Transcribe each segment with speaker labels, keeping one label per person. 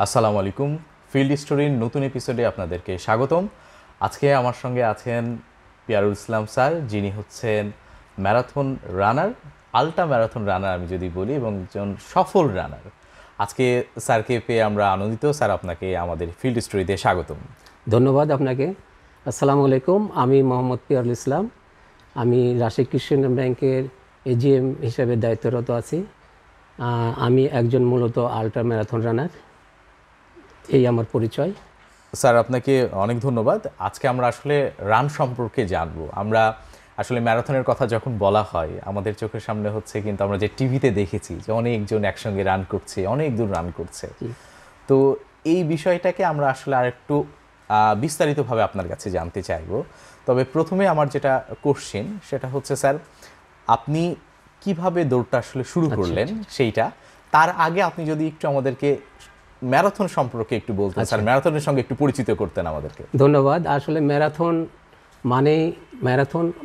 Speaker 1: আসসালামু আলাইকুম। ফিল্ড স্টোরির নতুন এপিসোডে আপনাদেরকে স্বাগতম। আজকে আমার সঙ্গে আছেন পিয়ারুল ইসলাম স্যার, যিনি হচ্ছেন ম্যারাথন রানার, আল্ট্রা ম্যারাথন রানার আমি যদি বলি, এবং একজন সফল রানার। আজকে স্যারকে পেয়ে আমরা আনন্দিত। স্যার, আপনাকে আমাদের ফিল্ড স্টোরিতে স্বাগতম।
Speaker 2: ধন্যবাদ আপনাকে। আসসালামু আলাইকুম, আমি মোহাম্মদ পিয়ারুল ইসলাম। আমি রাজশাহী কৃষি উন্নয়ন ব্যাংকের এজিএম হিসেবে দায়িত্বরত আছি। আমি একজন মূলত আল্ট্রা ম্যারাথন রানার, এই আমার পরিচয়।
Speaker 1: স্যার, আপনাকে অনেক ধন্যবাদ। আজকে আমরা আসলে রান সম্পর্কে জানবো। আমরা আসলে ম্যারাথনের কথা যখন বলা হয়, আমাদের চোখের সামনে হচ্ছে কিন্তু আমরা যে টিভিতে দেখেছি যে অনেকজন একসঙ্গে রান করছে, অনেক দূর রান করছে। তো এই বিষয়টাকে আমরা আসলে আরেকটু বিস্তারিতভাবে আপনার কাছে জানতে চাইবো। তবে প্রথমে আমার যেটা কোশ্চেন সেটা হচ্ছে, স্যার, আপনি কিভাবে দৌড়টা আসলে শুরু করলেন সেইটা। তার আগে আপনি যদি একটু আমাদেরকে ম্যারাথন সম্পর্কে একটু বলতেন, স্যার, ম্যারাথনের সঙ্গে একটু পরিচিত করতেন আমাদেরকে।
Speaker 2: ধন্যবাদ। আসলে ম্যারাথন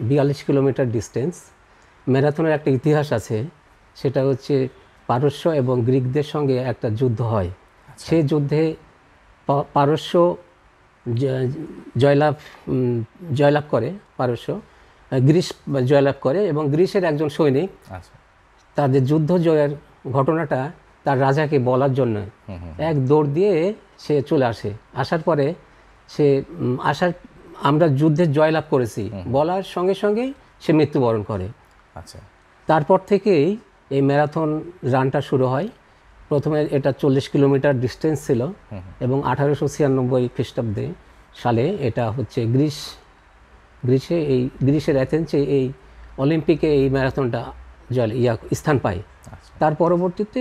Speaker 2: 42 কিলোমিটার ডিস্টেন্স। ম্যারাথনের একটা ইতিহাস আছে, সেটা হচ্ছে পারস্য এবং গ্রিকদের সঙ্গে একটা যুদ্ধ হয়। সেই যুদ্ধে পারস্য জয়লাভ করে, পারস্য গ্রিস জয়লাভ করে, এবং গ্রিসের একজন সৈনিক তাদের যুদ্ধ জয়ের ঘটনাটা তার রাজাকে বলার জন্য এক দৌড় দিয়ে সে চলে আসে। আসার পরে সে আমরা যুদ্ধে জয়লাভ করেছি বলার সঙ্গে সঙ্গেই সে মৃত্যুবরণ করে।
Speaker 1: আচ্ছা,
Speaker 2: তারপর থেকেই এই ম্যারাথন রানটা শুরু হয়। প্রথমে এটা 40 কিলোমিটার ডিস্টেন্স ছিল, এবং 1896 খ্রিস্টাব্দে সালে এটা হচ্ছে গ্রিসের অ্যাথেন্সে এই অলিম্পিকে এই ম্যারাথনটা স্থান পায়। তার পরবর্তীতে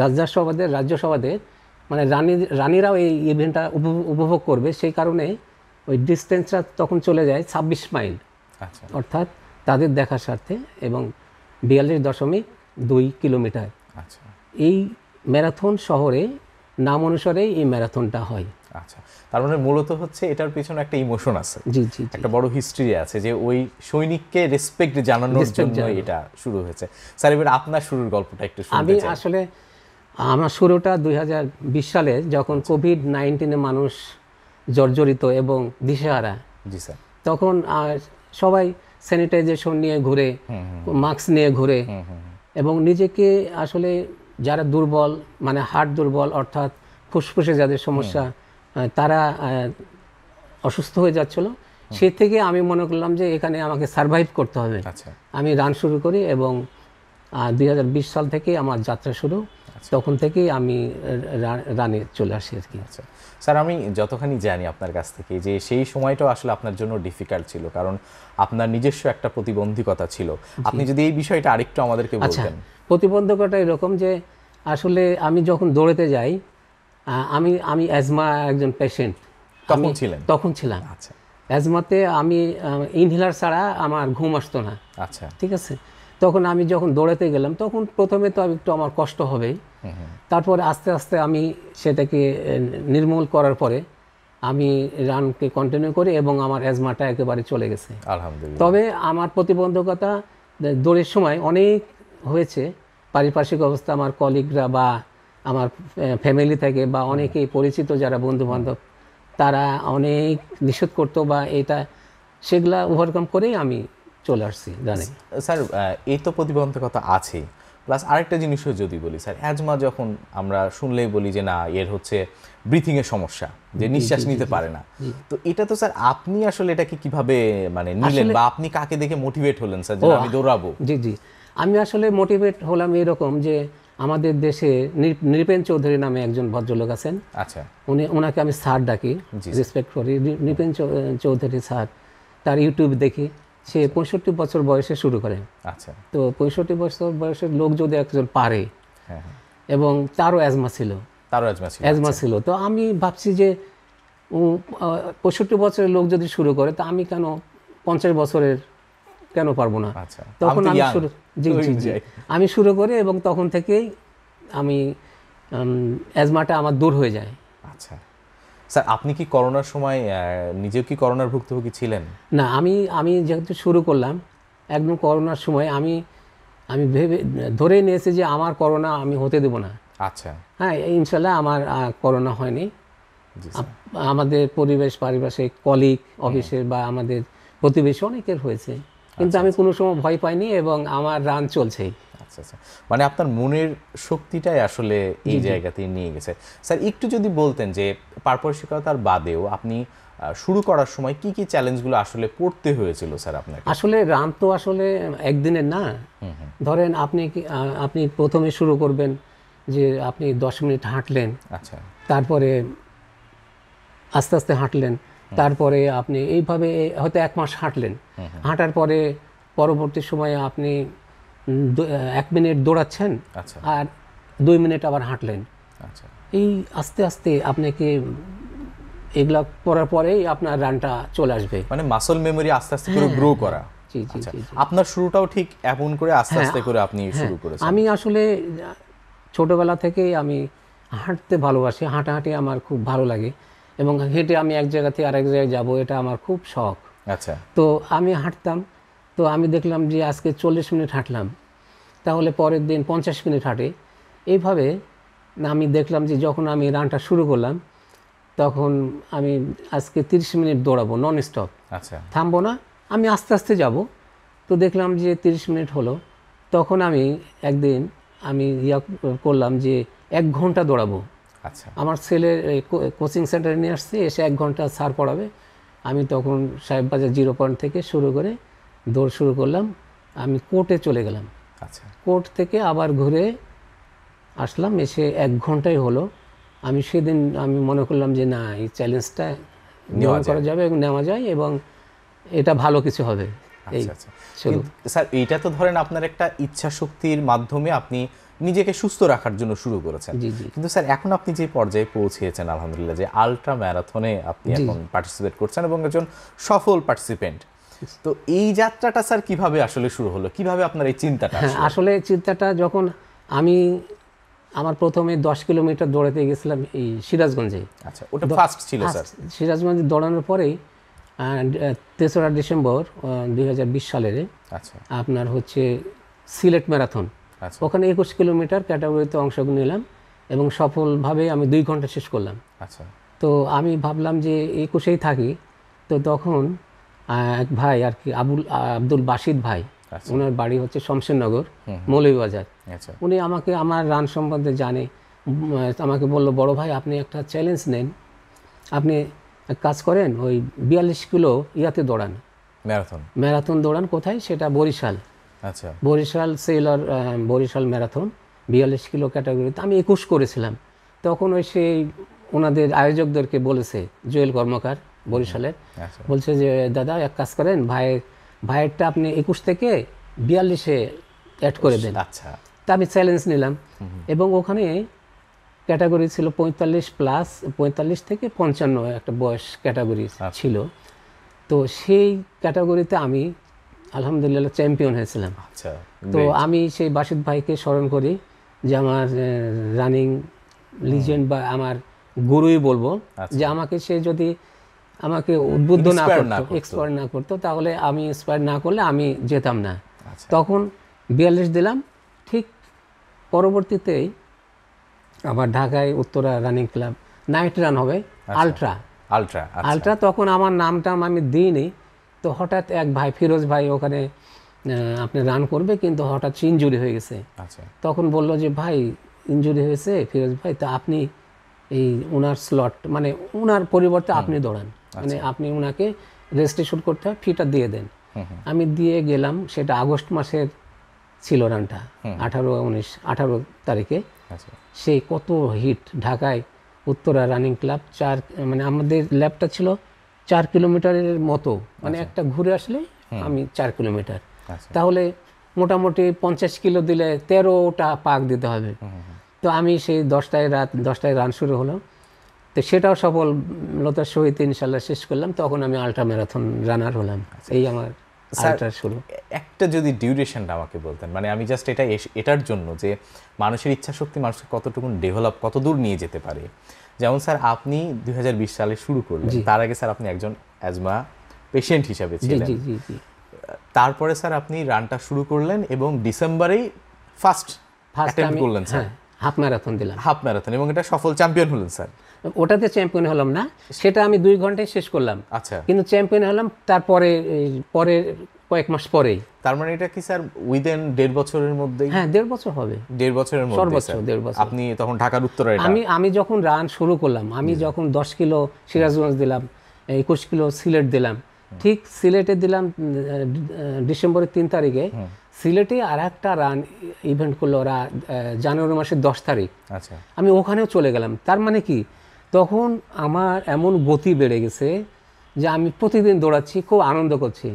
Speaker 2: রাজ্যসভাদের মানে রানীরাও এই ইভেন্টটা উপভোগ করবে, সেই কারণে ওই ডিস্টেন্সটা তখন চলে যায় 26 মাইল, অর্থাৎ তাদের দেখার স্বার্থে, এবং 42.2 কিলোমিটার। এই ম্যারাথন শহরে নাম অনুসারেই এই ম্যারাথনটা হয়।
Speaker 1: আচ্ছা, তার মানে মূলত হচ্ছে এটার পিছনে একটা ইমোশন আছে,
Speaker 2: জি জি,
Speaker 1: একটা বড় হিস্ট্রি আছে, যে ওই সৈনিককে রেসপেক্ট জানানোর জন্য এটা শুরু হয়েছে। স্যার, এবার আপনার শুরুর গল্পটা একটু শুনতে চাই।
Speaker 2: আসলে আমার শুরুটা 2020 সালে, যখন কোভিড-19 মানুষ জর্জরিত এবং দিশেহারা।
Speaker 1: জি স্যার।
Speaker 2: তখন সবাই স্যানিটাইজেশন নিয়ে ঘুরে, মাস্ক নিয়ে ঘুরে, এবং নিজেকে আসলে যারা দুর্বল, মানে হার্ট দুর্বল, অর্থাৎ ফুসফুসে যাদের সমস্যা, তারা অসুস্থ হয়ে যাচ্ছিল। সে থেকে আমি মনে করলাম যে এখানে আমাকে সারভাইভ করতে হবে। আমি রান শুরু করি, এবং 2020 সাল থেকে আমার যাত্রা শুরু। তখন থেকেই আমি রানে চলে আসি আর কি।
Speaker 1: আচ্ছা স্যার, আমি যতখানি জানি আপনার কাছ থেকে, যে সেই সময়টাও আসলে আপনার জন্য ডিফিকাল্ট ছিল, কারণ আপনার নিজস্ব একটা প্রতিবন্ধকতা ছিল। আপনি যদি এই বিষয়টা আরেকটু আমাদেরকে বলতেন।
Speaker 2: প্রতিবন্ধকতা এরকম যে আসলে আমি যখন দৌড়াতে যাই, আমি অ্যাজমা একজন পেশেন্ট তখন ছিলাম।
Speaker 1: আচ্ছা,
Speaker 2: অ্যাজমাতে আমি ইনহেলার ছাড়া আমার ঘুম আসতো না।
Speaker 1: আচ্ছা,
Speaker 2: ঠিক আছে। তখন আমি যখন দৌড়াতে গেলাম, তখন প্রথমে তো একটু আমার কষ্ট হবে, তারপরে আস্তে আস্তে আমি সেটাকে নির্মূল করার পরে আমি রানকে কন্টিনিউ করি, এবং আমার অ্যাজমাটা একেবারে চলে গেছে,
Speaker 1: আলহামদুলিল্লাহ।
Speaker 2: তবে আমার প্রতিবন্ধকতা দৌড়ের সময় অনেক হয়েছে। পারিপার্শ্বিক অবস্থা, আমার কলিগরা বা আমার ফ্যামিলি থেকে বা অনেকেই পরিচিত যারা বন্ধুবান্ধব, তারা অনেক নিষেধ করতো, বা সেগুলা ওভারকাম করেই আমি চলে আসছি জানি।
Speaker 1: স্যার, এই তো প্রতিবন্ধকতা আছেই, প্লাস আরেকটা জিনিসও যদি বলি স্যার, অ্যাজমা যখন আমরা শুনলেই বলি যে না, এর হচ্ছে ব্রিথিংয়ের সমস্যা, যে নিঃশ্বাস নিতে পারে না। তো এটা তো স্যার, আপনি আসলে এটাকে কিভাবে মানে নিলেন, বা আপনি কাকে দেখে মোটিভেট হলেন স্যার যে আমি দৌড়াবো?
Speaker 2: জি জি, আমি আসলে মোটিভেট হলাম এরকম যে আমাদের দেশে নৃপেন চৌধুরী নামে একজন ভদ্রলোক আছেন।
Speaker 1: আচ্ছা,
Speaker 2: ওনাকে আমি স্যার ডাকি, রেসপেক্ট করি। নৃপেন চৌধুরী স্যার, তার ইউটিউব দেখি। সে 65 বছর বয়সে শুরু করেন।
Speaker 1: আচ্ছা,
Speaker 2: তো 65 বছর বয়সের লোক যদি একজন পারে, এবং তারও অ্যাজমা ছিল, তো আমি ভাবছি যে 65 বছরের লোক যদি শুরু করে, তা আমি কেন 50 বছরের কেন পারবো না? তখন আমি শুরু করি, এবং তখন থেকেই আমি অ্যাজমাটা আমার দূর হয়ে যায়।
Speaker 1: আচ্ছা স্যার, আপনি কি করোনার সময় নিজেও কি করোনার ভুক্তভোগী ছিলেন?
Speaker 2: না, আমি যেহেতু শুরু করলাম একদম করোনার সময়, আমি ধরেই নিয়েছি যে আমার করোনা আমি হতে দেব না।
Speaker 1: আচ্ছা,
Speaker 2: হ্যাঁ, ইনশাল্লাহ আমার করোনা হয়নি।
Speaker 1: জি স্যার।
Speaker 2: আমাদের পরিবেশ পারিপার্শ্বিক কলিগ অফিসের বা আমাদের প্রতিবেশী অনেকের হয়েছে, কিন্তু আমি কোনো সময় ভয় পাইনি এবং আমার রান চলছেই।
Speaker 1: আচ্ছা আচ্ছা, মানে আপনার মনের শক্তিটাই আসলে এই জায়গাতে নিয়ে গেছে। স্যার একটু যদি বলতেন যে পারপারসিকতার বাদেও আপনি শুরু করার সময় কি কি চ্যালেঞ্জগুলো আসলে পড়তে হয়েছিল স্যার আপনাকে?
Speaker 2: আসলে রান তো আসলে একদিনের না। ধরেন আপনি প্রথমে শুরু করবেন যে আপনি 10 মিনিট হাঁটলেন,
Speaker 1: আচ্ছা,
Speaker 2: তারপরে আস্তে আস্তে হাঁটলেন, তারপরে আপনি এইভাবে হয়তো 1 মাস হাঁটলেন, হাঁটার পরে পরবর্তী সময়ে আপনি 1 মিনিট দৌড়াচ্ছেন,
Speaker 1: আচ্ছা,
Speaker 2: আর 2 মিনিট আবার হাঁটলেন।
Speaker 1: আচ্ছা,
Speaker 2: এই আস্তে আস্তে আপনাকে এগুলা করার পরেই আপনার রানটা চলে আসবে।
Speaker 1: মানে মাসল মেমোরি আস্তে আস্তে করে গ্রো করা।
Speaker 2: জি জি
Speaker 1: আচ্ছা,
Speaker 2: জি জি।
Speaker 1: আপনার শুরুটাও ঠিক এমন করে আস্তে আস্তে করে আপনি শুরু করেছেন?
Speaker 2: আমি আসলে ছোটবেলা থেকেই আমি হাঁটতে ভালোবাসি, হাঁটাহাঁটি আমার খুব ভালো লাগে এবং হেঁটে আমি এক জায়গা থেকে আরেক জায়গায় যাব, এটা আমার খুব শখ।
Speaker 1: আচ্ছা,
Speaker 2: তো আমি হাঁটতাম, তো আমি দেখলাম যে আজকে 40 মিনিট হাঁটলাম, তাহলে পরের দিন 50 মিনিট হাঁটে। এইভাবে আমি দেখলাম যে যখন আমি রানটা শুরু করলাম, তখন আমি আজকে 30 মিনিট দৌড়াবো নন স্টপ,
Speaker 1: আচ্ছা,
Speaker 2: থামবো না, আমি আস্তে আস্তে যাব। তো দেখলাম যে 30 মিনিট হলো, তখন আমি একদিন আমি করলাম যে 1 ঘন্টা দৌড়াবো।
Speaker 1: আচ্ছা,
Speaker 2: আমার ছেলের কোচিং সেন্টারে নিয়ে আসছে, এসে 1 ঘন্টা স্যার পড়াবে। আমি তখন সাহেববাজার 0 পয়েন্ট থেকে শুরু করে দৌড় শুরু করলাম। আমি কোর্টে চলে গেলাম,
Speaker 1: আচ্ছা,
Speaker 2: কোর্ট থেকে আবার ঘুরে আসলাম, এসে 1 ঘন্টাই হলো। আমি সেদিন আমি মনে করলাম যে না, এই চ্যালেঞ্জটা গ্রহণ করা যাবে এবং নেওয়া যায় এবং এটা ভালো কিছু হবে। এই
Speaker 1: আচ্ছা, আচ্ছা।
Speaker 2: শুরু।
Speaker 1: কিন্তু স্যার এইটা তো ধরেন আপনার একটা ইচ্ছা শক্তির মাধ্যমে আপনি নিজেকে সুস্থ রাখার জন্য শুরু করেছেন।
Speaker 2: জি জি
Speaker 1: কিন্তু স্যার এখন আপনি যে পর্যায়ে পৌঁছেছেন আলহামদুলিল্লাহ, যে আলট্রা ম্যারাথনে আপনি এখন পার্টিসিপেট করছেন এবং একজন সফল পার্টিসিপেন্ট, তো এই যাত্রাটা স্যার কিভাবে আসলে শুরু হলো? কিভাবে আপনার এই চিন্তাটা
Speaker 2: হ্যাঁ,
Speaker 1: আসলো?
Speaker 2: আসলে চিন্তাটা যখন আমার প্রথমে 10 কিলোমিটার দৌড়াতে গেছিলাম এই সিরাজগঞ্জে।
Speaker 1: আচ্ছা, ওটা ফার্স্ট ছিল স্যার?
Speaker 2: সিরাজগঞ্জে দৌড়ানোর পরেই 3রা ডিসেম্বর 2020 সালের
Speaker 1: আচ্ছা,
Speaker 2: আপনার হচ্ছে সিলেট ম্যারাথন,
Speaker 1: আচ্ছা,
Speaker 2: ওখানে 21 কিলোমিটার ক্যাটাগরিতে অংশগ্রহণ নিলাম এবং সফলভাবে আমি 2 ঘন্টা শেষ করলাম।
Speaker 1: আচ্ছা,
Speaker 2: তো আমি ভাবলাম যে 21-এই থাকি। তো তখন এক ভাই আর কি আব্দুল বাসিদ ভাই,
Speaker 1: আচ্ছা,
Speaker 2: ওনার বাড়ি হচ্ছে শমশেরনগর মৌলভীবাজার।
Speaker 1: আচ্ছা,
Speaker 2: উনি আমাকে আমার রান সম্বন্ধে জানে, আমাকে বলল, বড় ভাই আপনি একটা চ্যালেঞ্জ নেন, আপনি এক কাজ করেন, ওই 42 কিলো ইয়াতে দৌড়ান,
Speaker 1: ম্যারাথন।
Speaker 2: ম্যারাথন দৌড়ান। কোথায়? সেটা বরিশাল,
Speaker 1: আচ্ছা,
Speaker 2: বরিশাল সেলর বরিশাল ম্যারাথন 42 কিলো ক্যাটাগরিতে। আমি 21 করেছিলাম। তখন ওই সেই ওনাদের আয়োজকদেরকে বলেছে, জুয়েল কর্মকার বরিশালের,
Speaker 1: আচ্ছা,
Speaker 2: বলছে যে দাদা এক কাজ করেন, ভাইয়েরটা আপনি 21 থেকে 42-এ অ্যাড করে দেন।
Speaker 1: আচ্ছা,
Speaker 2: তা আমি চ্যালেঞ্জ নিলাম এবং ওখানে ক্যাটাগরি ছিল 45 থেকে 55 একটা বয়স ক্যাটাগরি ছিল। তো সেই ক্যাটাগরিতে আমি আলহামদুলিল্লাহ চ্যাম্পিয়ন হয়েছিলাম।
Speaker 1: আচ্ছা,
Speaker 2: তো আমি সেই বাসিদ ভাইকে স্মরণ করি যে আমার রানিং লিজেন্ড বা আমার গুরুই বলবো, যে আমাকে সে যদি আমাকে উদ্বুদ্ধ না করতো, এক্সপায়ার না করতো, তাহলে আমি ইন্সপায়ার না করলে আমি যেতাম না। তখন 42 দিলাম। ঠিক পরবর্তীতেই আবার ঢাকায় Uttara running club night run হবে, আলট্রা।
Speaker 1: আলট্রা,
Speaker 2: আলট্রা তখন আমার নামটা আমি দিইনি। তো হঠাৎ এক ভাই ফিরোজ ভাই ওখানে আপনি রান করবে, কিন্তু হঠাৎ ইনজুরি হয়ে গেছে।
Speaker 1: আচ্ছা,
Speaker 2: তখন বলল যে ভাই ইনজুরি হয়েছে ফিরোজ ভাই, তো আপনি এই ওনার স্লট মানে ওনার পরিবর্তে আপনি দৌড়ান, মানে আপনি ওনাকে রেজিস্ট্রেশন করতে হয়, ফিটা দিয়ে দেন। আমি দিয়ে গেলাম। সেটা আগস্ট মাসের ছিল রানটা, 18 তারিখে।
Speaker 1: আচ্ছা,
Speaker 2: সেই কত হিট ঢাকায় উত্তরা রানিং ক্লাব, মানে আমাদের ল্যাবটা ছিল 4 কিলোমিটারের মতো, মানে একটা ঘুরে আসলে আমি 4 কিলোমিটার। তাহলে মোটামুটি 50 কিলো দিলে 13টা পাক দিতে হবে। তো আমি সেই 10টায় রান শুরু হলো। তো সেটাও সফলতার সহিত ইনশাল্লাহ শেষ করলাম। তখন আমি আলট্রা ম্যারাথন রানার হলাম। এই আমার আলট্রা শুরু।
Speaker 1: একটা যদি ডিউরেশনটা আমাকে বলতেন, মানে আমি জাস্ট এটার জন্য যে মানুষের ইচ্ছা শক্তি মানুষকে কতটুকু ডেভেলপ, কত দূর নিয়ে যেতে পারে। যেমন স্যার আপনি 2020 সালে শুরু করলেন, তার আগে স্যার আপনি একজন অ্যাজমা পেশেন্ট হিসাবে ছিলেন। তারপরে স্যার আপনি রানটা শুরু করলেন এবং ডিসেম্বরেই ফার্স্ট অ্যাটেম্প্ট করলেন স্যার।
Speaker 2: হাফ ম্যারাথন দিলাম।
Speaker 1: হাফ ম্যারাথন, এবং এটা সফল চ্যাম্পিয়ন হলেন স্যার?
Speaker 2: ওটাতে চ্যাম্পিয়ন হলাম না, সেটা আমি 2 ঘন্টায় শেষ করলাম,
Speaker 1: আচ্ছা।
Speaker 2: কিন্তু চ্যাম্পিয়ন হলাম তারপরে পরে কয়েক মাস পরেই।
Speaker 1: তার মানে এটা কি স্যার উইদিন 1.5 বছরের মধ্যেই?
Speaker 2: হ্যাঁ, 1.5 বছর হবে,
Speaker 1: 1.5 বছরের মধ্যে
Speaker 2: সর্বোচ্চ
Speaker 1: স্যার?
Speaker 2: 1.5 বছর।
Speaker 1: আপনি তখন ঢাকার উত্তরে?
Speaker 2: আমি যখন রান শুরু করলাম, আমি যখন 10 কিলো সিরাজগঞ্জ দিলাম, 21 কিলো সিলেট দিলাম, ঠিক সিলেটে দিলাম ডিসেম্বরের 3 তারিখে। সিলেটে আর একটা রান ইভেন্ট করলো ওরা জানুয়ারি মাসের 10 তারিখ।
Speaker 1: আচ্ছা। আমি
Speaker 2: ওখানেও চলে গেলাম। তার মানে কি, তখন আমার এমন গতি বেড়ে গেছে যে আমি প্রতিদিন দৌড়াচ্ছি, খুব আনন্দ করছি।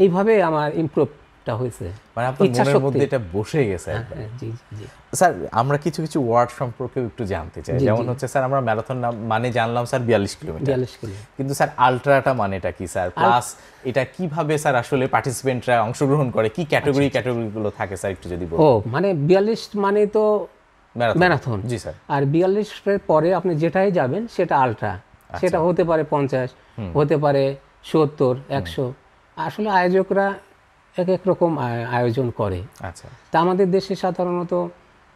Speaker 2: এইভাবে আমার ইমপ্রুভটা হয়েছে,
Speaker 1: মানে আপনার মনের মধ্যে এটা বসে গেছে।
Speaker 2: জি জি
Speaker 1: স্যার, আমরা কিছু কিছু ওয়ার্ড সম্পর্কে একটু জানতে চাই। যেমন হচ্ছে স্যার, আমরা ম্যারাথন মানে জানলাম স্যার 42 কিলোমিটার,
Speaker 2: 42 কিলো,
Speaker 1: কিন্তু স্যার আলট্রাটা মানেটা কি স্যার? প্লাস এটা কিভাবে স্যার আসলে পার্টিসিপেন্টরা অংশগ্রহণ করে, কি ক্যাটাগরিগুলো থাকে স্যার একটু যদি বলেন।
Speaker 2: মানে 42 মানে তো ম্যারাথন।
Speaker 1: জি স্যার। আর
Speaker 2: 42 এর পরে আপনি যেটাই যাবেন সেটা আলট্রা। সেটা হতে পারে 50, হতে পারে 70, 100। আসলে আয়োজকরা এক এক রকম আয়োজন করে।
Speaker 1: আচ্ছা।
Speaker 2: তা আমাদের দেশে সাধারণত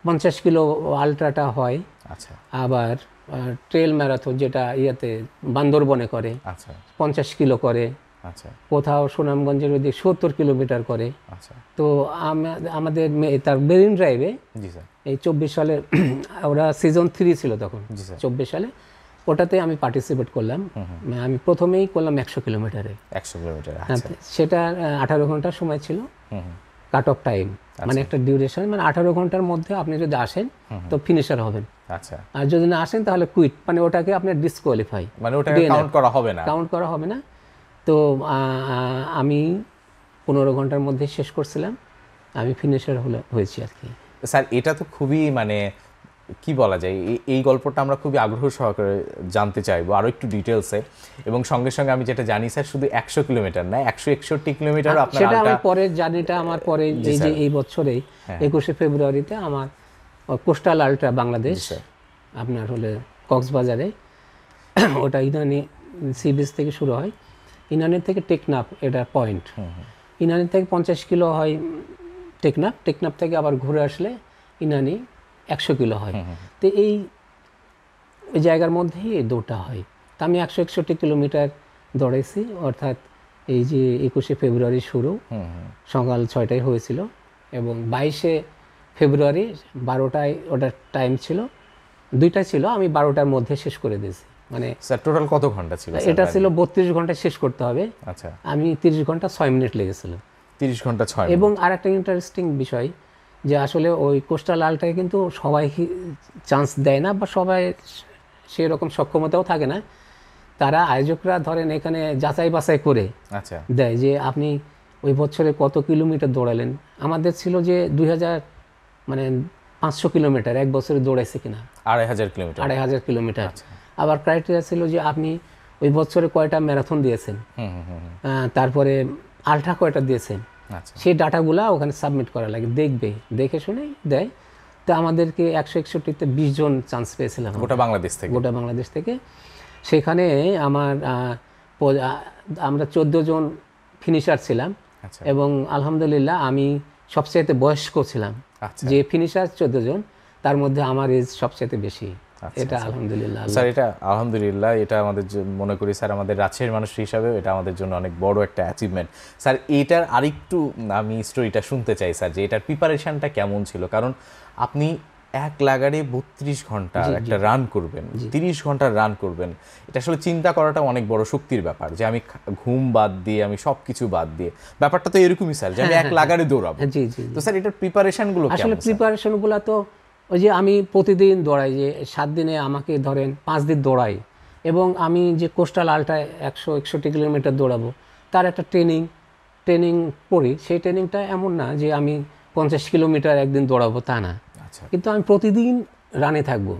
Speaker 2: 50 কিলো আলট্রাটা হয়।
Speaker 1: আচ্ছা।
Speaker 2: আবার ট্রেল ম্যারাথন যেটা বান্দরবনে করে,
Speaker 1: আচ্ছা,
Speaker 2: 50 কিলো করে। আচ্ছা। কোথাও সুনামগঞ্জের ওদিকে 70 কিলোমিটার করে। আচ্ছা। তো আমাদের তার মেরিন ড্রাইভে এই 24 সালে ওরা সিজন 3 ছিল তখন, 24 সালে ওটাতে আমি পার্টিসিপেট করলাম। আমি প্রথমেই করলাম 100 কিলোমিটারে।
Speaker 1: 100 কিলোমিটার,
Speaker 2: সেটা 18 ঘন্টার সময় ছিল কাট অফ টাইম, মানে একটা ডিউরেশন, মানে 18 ঘন্টার মধ্যে আপনি যদি আসেন তো ফিনিশার হবেন। আচ্ছা। আর যদি না আসেন তাহলে কুইট, মানে ওটাকে আপনার ডিসকোয়ালিফাই,
Speaker 1: মানে ওটাকে কাউন্ট করা হবে না।
Speaker 2: তো আমি 15 ঘন্টার মধ্যে শেষ করছিলাম, আমি ফিনিশার হয়েছি আর কি।
Speaker 1: স্যার, এটা তো খুবই মানে কি বলা যায়, এই গল্পটা আমরা খুবই আগ্রহ সহকারে জানতে চাইবো আরো একটু ডিটেলসে। এবং সঙ্গে সঙ্গে আমি যেটা জানি স্যার, শুধু 100 কিলোমিটার না, 161 কিলোমিটার আপনার
Speaker 2: সেটা আমার পরের জার্নিটা, আমার পরে এই বছরে 21শে ফেব্রুয়ারিতে আমার কোস্টাল আলট্রা বাংলাদেশ আপনার হলে কক্সবাজারে, ওটা ইনানি সি বিচ থেকে শুরু হয়, ইনানির থেকে টেকনাফ এটা পয়েন্ট, ইনানি থেকে 50 কিলো হয় টেকনাফ থেকে আবার ঘুরে আসলে ইনানি 100 কিলো হয়। তো এই জায়গার মধ্যেই এই দৌড়টা হয়। তা আমি 161 কিলোমিটার দৌড়াইছি, অর্থাৎ এই যে 21শে ফেব্রুয়ারি শুরু, সকাল 6টায় হয়েছিল, এবং 22শে ফেব্রুয়ারি 12টায় ওটার টাইম ছিল, 2টা ছিল, আমি 12টার মধ্যে শেষ করে দিয়েছি। মানে
Speaker 1: স্যার টোটাল কত ঘন্টা ছিল?
Speaker 2: এটা ছিল 32 ঘন্টায় শেষ করতে হবে। আচ্ছা। আমি 30 ঘন্টা 6 মিনিট লেগেছিল।
Speaker 1: 30 ঘন্টা 6 মিনিট।
Speaker 2: এবং আরেকটা ইন্টারেস্টিং বিষয় যে আসলে ওই কোস্টাল আলটায় কিন্তু সবাই চান্স দেয় না, বা সবাই সেরকম সক্ষমতাও থাকে না। তারা আয়োজকরা ধরেন এখানে যাচাই বাছাই করে
Speaker 1: আচ্ছা
Speaker 2: দেয় যে আপনি ওই বছরে কত কিলোমিটার দৌড়ালেন। আমাদের ছিল যে 2000 মানে 500 কিলোমিটার এক বছরে দৌড়াইছে কিনা, 2500 কিলোমিটার। আবার ক্রাইটেরিয়া ছিল যে আপনি ওই বছরে কয়টা ম্যারাথন দিয়েছেন, তারপরে আলট্রা কয়টা দিয়েছেন, সেই ডাটাগুলা ওখানে সাবমিট করা লাগে, দেখে শুনেই দেয়। তো আমাদেরকে 161তে 20 জন চান্স পেয়েছিলাম
Speaker 1: গোটা বাংলাদেশ থেকে।
Speaker 2: সেখানে আমরা 14 জন ফিনিশার ছিলাম, এবং আলহামদুলিল্লাহ আমি সবচেয়ে বয়স্ক ছিলাম। যে ফিনিশার 14 জন, তার মধ্যে আমার এজ সবচেয়ে বেশি। এটা আলহামদুলিল্লাহ
Speaker 1: স্যার, এটা আলহামদুলিল্লাহ, এটা আমাদের মনে করি স্যার, আমাদের রাজশাহীর মানুষ হিসাবে এটা আমাদের জন্য অনেক বড় একটা অ্যাচিভমেন্ট। স্যার, এটার আরেকটু আমি স্টোরিটা শুনতে চাই স্যার, যে এটার প্রিপারেশনটা কেমন ছিল? কারণ আপনি এক লাগারে 32 ঘন্টা একটা রান করবেন, 30 ঘন্টার রান করবেন, এটা আসলে চিন্তা করাটা অনেক বড় শক্তির ব্যাপার, যে আমি ঘুম বাদ দিয়ে, আমি সবকিছু বাদ দিয়ে, ব্যাপারটা তো এরকমই স্যার, যে আমি এক লাগারে দৌড়াবো। তো স্যার, এটার প্রিপারেশনগুলো
Speaker 2: আসলে প্রিপারেশনগুলো তো ওই যে আমি প্রতিদিন দৌড়াই, যে 7 দিনে আমাকে ধরেন 5 দিন দৌড়াই, এবং আমি যে কোস্টাল আলটায় 161 কিলোমিটার দৌড়াবো, তার একটা ট্রেনিং করি। সেই ট্রেনিংটা এমন না যে আমি 50 কিলোমিটার একদিন দৌড়াবো, তা না, কিন্তু আমি প্রতিদিন রানে থাকবো,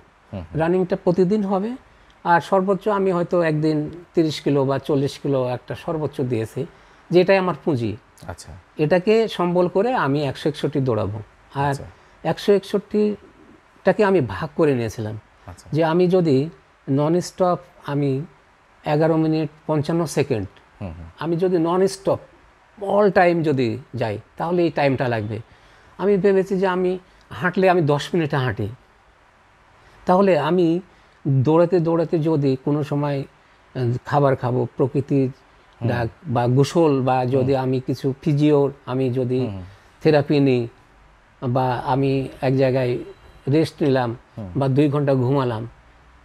Speaker 2: রানিংটা প্রতিদিন হবে। আর সর্বোচ্চ আমি হয়তো একদিন 30 কিলো বা 40 কিলো একটা সর্বোচ্চ দিয়েছি, যেটাই আমার পুঁজি। আচ্ছা, এটাকে সম্বল করে আমি 161 দৌড়াবো। আর 161টাকে আমি ভাগ করে নিয়েছিলাম, যে আমি যদি নন স্টপ আমি 11 মিনিট 55 সেকেন্ড, আমি যদি নন স্টপ অল টাইম যদি যাই, তাহলে এই টাইমটা লাগবে। আমি ভেবেছি যে আমি হাঁটলে আমি 10 মিনিটে হাঁটি, তাহলে আমি দৌড়াতে দৌড়াতে যদি কোনো সময় খাবার খাবো, প্রকৃতির ডাক বা গোসল, বা যদি আমি কিছু ফিজিওর আমি যদি থেরাপি নিই, বা আমি এক জায়গায় রেস্ট নিলাম বা 2 ঘন্টা ঘুমালাম,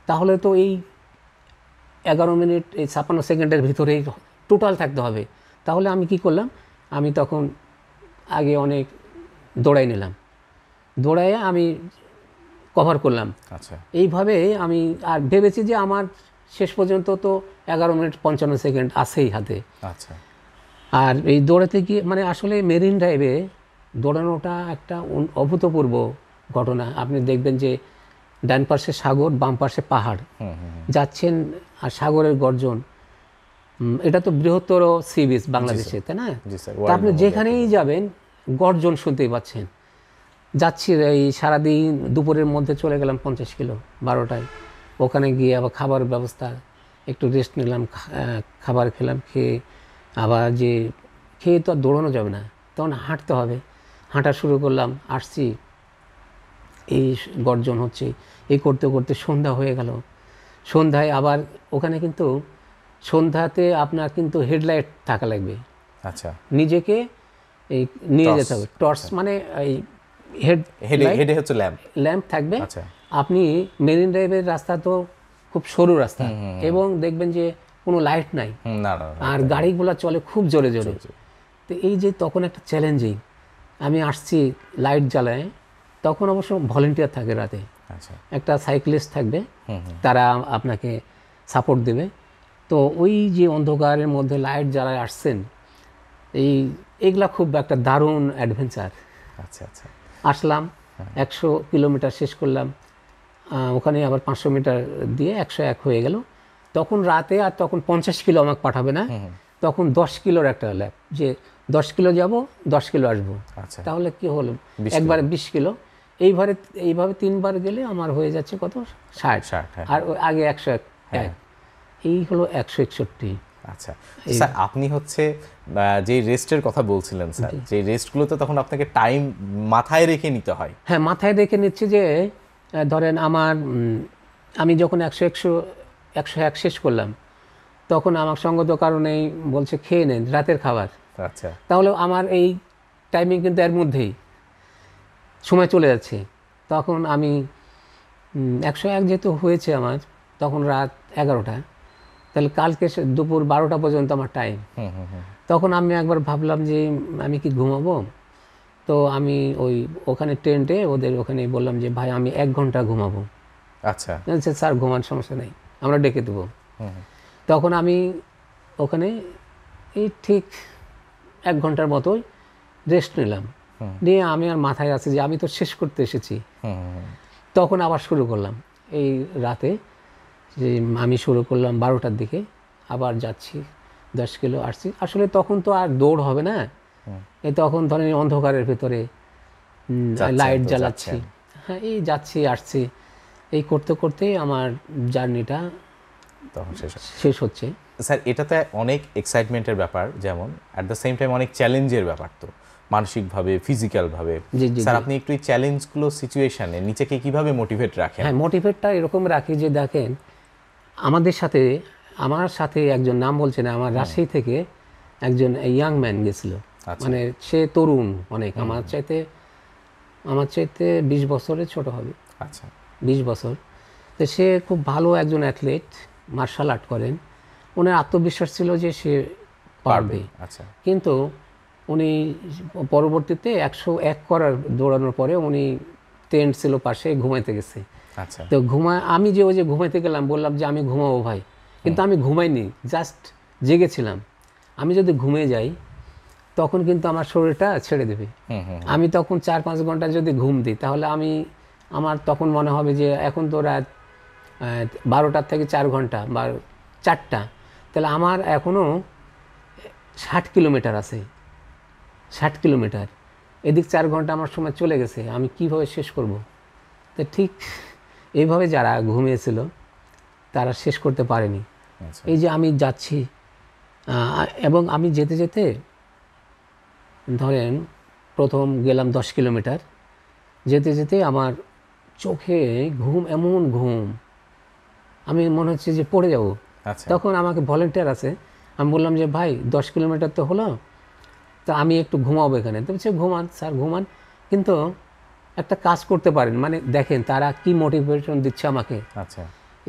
Speaker 2: তাহলে তো এই 11 মিনিট এই 56 সেকেন্ডের ভিতরেই টোটাল থাকতে হবে। তাহলে আমি কি করলাম, আমি তখন আগে অনেক দৌড়াই নিলাম, দৌড়াইয়ে আমি কভার করলাম।
Speaker 1: আচ্ছা
Speaker 2: এইভাবে আমি আর ভেবেছি যে আমার শেষ পর্যন্ত তো 11 মিনিট 55 সেকেন্ড আছেই হাতে।
Speaker 1: আচ্ছা
Speaker 2: আর এই দৌড়াতে গিয়ে মানে আসলে মেরিন ড্রাইভে দৌড়ানোটা একটা অভূতপূর্ব ঘটনা। আপনি দেখবেন যে ডান পাশে সাগর, বাম পাশে পাহাড়, যাচ্ছেন আর সাগরের গর্জন। এটা তো বৃহত্তর সি বিচ বাংলাদেশে, তাই না?
Speaker 1: জি স্যার।
Speaker 2: তা আপনি যেখানেই যাবেন গর্জন শুনতেই পাচ্ছেন। যাচ্ছি এই সারাদিন, দুপুরের মধ্যে চলে গেলাম 50 কিলো 12টায়, ওখানে গিয়ে আবার খাবার ব্যবস্থা, একটু রেস্ট নিলাম, খাবার খেলাম, খেয়ে আবার যে খেয়ে তো আর দৌড়ানো যাবে না, তখন হাঁটতে হবে। হাঁটা শুরু করলাম, আসছি, এই গর্জন হচ্ছে, এই করতে করতে সন্ধ্যা হয়ে গেল। সন্ধ্যায় আবার ওখানে কিন্তু সন্ধ্যাতে আপনার কিন্তু হেডলাইট থাকা লাগবে,
Speaker 1: আচ্ছা
Speaker 2: নিজেকে এই নিয়ে যেতে হবে। টর্চ মানে এই
Speaker 1: হেডে হচ্ছে ল্যাম্প।
Speaker 2: ল্যাম্প থাকবে।
Speaker 1: আচ্ছা
Speaker 2: আপনি মেরিন ড্রাইভের রাস্তা তো খুব সরু রাস্তা, এবং দেখবেন যে কোনো লাইট নাই,
Speaker 1: না না
Speaker 2: আর গাড়িগুলো চলে খুব জোরে জোরে। তো এই যে তখন একটা চ্যালেঞ্জিং, আমি আসছি লাইট জ্বালায়, তখন অবশ্য ভলেন্টিয়ার থাকে রাতে,
Speaker 1: আচ্ছা
Speaker 2: একটা সাইক্লিস্ট থাকবে, তারা আপনাকে সাপোর্ট দেবে। তো ওই যে অন্ধকারের মধ্যে লাইট জ্বালায় আসছেন, এইগুলা খুব একটা দারুণ অ্যাডভেঞ্চার।
Speaker 1: আচ্ছা আচ্ছা
Speaker 2: আসলাম, 100 কিলোমিটার শেষ করলাম, ওখানে আবার 500 মিটার দিয়ে 101 হয়ে গেল। তখন রাতে আর তখন 50 কিলো আমাকে পাঠাবে না, তখন 10 কিলোর একটা ল্যাব, যে 10 কিলো যাব 10 কিলো আসবো।
Speaker 1: আচ্ছা
Speaker 2: তাহলে কি হলো, একবারে 20 কিলো। এইভাবে 3 বার গেলে আমার হয়ে যাচ্ছে কত, 60।
Speaker 1: হ্যাঁ।
Speaker 2: আর ওই আগে 101, এই হলো 161।
Speaker 1: আচ্ছা স্যার, আপনি হচ্ছে যে রেস্টের কথা বলছিলেন স্যার, যে রেস্টগুলোতে তখন আপনাকে টাইম মাথায় রেখে নিতে হয়।
Speaker 2: হ্যাঁ, মাথায় রেখে নিচ্ছি যে ধরেন আমার আমি যখন 101 শেষ করলাম, তখন আমার সঙ্গত কারণেই বলছে খেয়ে নেন রাতের খাবার।
Speaker 1: আচ্ছা
Speaker 2: তাহলে আমার এই টাইমিং কিন্তু এর মধ্যেই সময় চলে যাচ্ছে। তখন আমি 101 যেহেতু হয়েছে আমার, তখন রাত 11টা, তাহলে কালকে দুপুর 12টা পর্যন্ত আমার টাইম। তখন আমি একবার ভাবলাম যে আমি কি ঘুমাবো, তো আমি ওখানে টেন্টে ওদের ওখানে বললাম যে ভাই আমি 1 ঘন্টা ঘুমাবো।
Speaker 1: আচ্ছা
Speaker 2: স্যার ঘুমান, সমস্যা নেই, আমরা ডেকে দেবো। তখন আমি ওখানে এই ঠিক 1 ঘন্টার মতোই রেস্ট নিলাম, নিয়ে আমি আর মাথায় আছে যে আমি তো শেষ করতে এসেছি। তখন আবার শুরু করলাম এই রাতে, যে আমি শুরু করলাম 12টার দিকে, আবার যাচ্ছি 10 কিলো আসছি। আসলে তখন তো আর দৌড় হবে না, এই তখন ধরেন অন্ধকারের ভেতরে লাইট জ্বালাচ্ছি, হ্যাঁ এই যাচ্ছি আসছি, এই করতে করতেই আমার জার্নিটা
Speaker 1: তখন
Speaker 2: শেষ হচ্ছে।
Speaker 1: স্যার এটাতে অনেক এক্সাইটমেন্টের ব্যাপার, যেমন অ্যাট দ্য সেম টাইম অনেক চ্যালেঞ্জের ব্যাপার, তো মানসিকভাবে ফিজিক্যালভাবে। স্যার আপনি একটু এই চ্যালেঞ্জগুলো সিচুয়েশনে নিজেকে কিভাবে মোটিভেট রাখেন?
Speaker 2: হ্যাঁ, মোটিভেটটা এরকম রাখি যে দেখেন আমার সাথে একজন, নাম বলছে না, আমার রাজশাহী থেকে একজন ইয়াং ম্যান গেছিল, মানে সে তরুণ অনেক, আমার চাইতে 20 বছরের ছোট হবে।
Speaker 1: আচ্ছা
Speaker 2: 20 বছর। তো সে খুব ভালো একজন অ্যাথলেট, মার্শাল আর্ট করেন, ওনার আত্মবিশ্বাস ছিল যে সে পারবে।
Speaker 1: আচ্ছা
Speaker 2: কিন্তু উনি পরবর্তীতে 101 দৌড়ানোর পরে উনি টেন্ট ছিল পাশে, ঘুমাইতে গেছে।
Speaker 1: আচ্ছা
Speaker 2: তো আমি যে ঘুমাইতে গেলাম, বললাম যে আমি ঘুমাবো ভাই, কিন্তু আমি ঘুমাইনি, জাস্ট জেগেছিলাম। আমি যদি ঘুমিয়ে যাই তখন কিন্তু আমার শরীরটা ছেড়ে দেবে। আমি তখন 4-5 ঘন্টা যদি ঘুম দিই, তাহলে আমার তখন মনে হবে যে এখন তো রাত 12টার থেকে 4 ঘন্টা বা 4টা, তাহলে আমার এখনও 60 কিলোমিটার আছে। 60 কিলোমিটার, এদিক 4 ঘন্টা আমার সময় চলে গেছে, আমি কিভাবে শেষ করব? তো ঠিক এইভাবে যারা ঘুমিয়েছিল তারা শেষ করতে পারেনি। এই যে আমি যাচ্ছি, এবং আমি যেতে যেতে ধরেন প্রথম গেলাম 10 কিলোমিটার, যেতে যেতে আমার চোখে ঘুম, এমন ঘুম, আমি মনে হচ্ছে যে পড়ে যাব।
Speaker 1: আচ্ছা
Speaker 2: তখন আমাকে ভলেন্টিয়ার আছে, আমি বললাম যে ভাই 10 কিলোমিটার তো হলো, তো আমি একটু ঘুমাবো এখানে। তো বলছে ঘুমান স্যার ঘুমান, কিন্তু একটা কাজ করতে পারেন। মানে দেখেন তারা কি মোটিভেশন দিচ্ছে আমাকে,
Speaker 1: আচ্ছা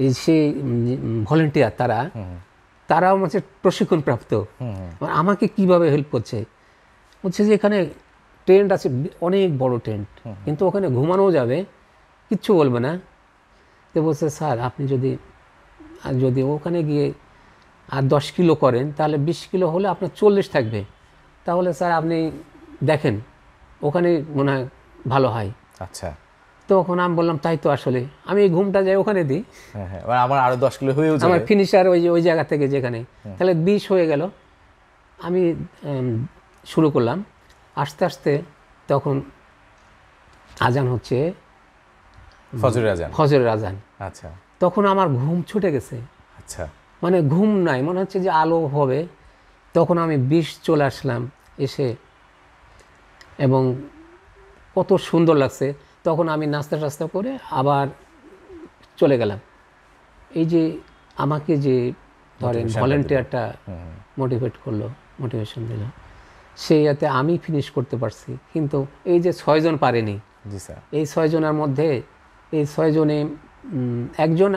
Speaker 2: এই সেই ভলেন্টিয়ার তারাও হচ্ছে প্রশিক্ষণ প্রাপ্ত, মানে আমাকে কিভাবে হেল্প করছে। বলছে যে এখানে টেন্ট আছে, অনেক বড় টেন্ট, কিন্তু ওখানে ঘুমানো যাবে, কিচ্ছু বলবে না। তো বলছে স্যার আপনি যদি ওখানে গিয়ে আর 10 কিলো করেন, তাহলে 20 কিলো হলে আপনার 40 থাকবে, তাহলে স্যার আপনি দেখেন ওখানে মনে হয় ভালো হয়।
Speaker 1: আচ্ছা
Speaker 2: তখন আমি বললাম তাই তো, আসলে আমি এই ঘুমটা যাই ওখানে দিই,
Speaker 1: হ্যাঁ হ্যাঁ মানে আমার আরো 10 কিলো হয়েও যাবে।
Speaker 2: আমার ফিনিশার ওই জায়গা থেকে যেখানে, তাহলে 20 হয়ে গেল। আমি শুরু করলাম আস্তে আস্তে। তখন আজান হচ্ছে,
Speaker 1: ফজরের আজান।
Speaker 2: ফজরের আজান।
Speaker 1: আচ্ছা
Speaker 2: তখন আমার ঘুম ছুটে গেছে,
Speaker 1: আচ্ছা
Speaker 2: মানে ঘুম নাই, মনে হচ্ছে যে আলো হবে। তখন আমি 20 চলে আসলাম এসে, এবং কত সুন্দর লাগছে। তখন আমি নাস্তা টাস্তা করে আবার চলে গেলাম। এই যে আমাকে যে ধরেন ভলেন্টিয়ারটা মোটিভেট করলো, মোটিভেশন দিল, সেই ইয়াতে আমি ফিনিশ করতে পারছি। কিন্তু এই যে 6 জন পারেনি,
Speaker 1: জি স্যার।
Speaker 2: এই 6 জনের মধ্যে এই 6 জনে একজন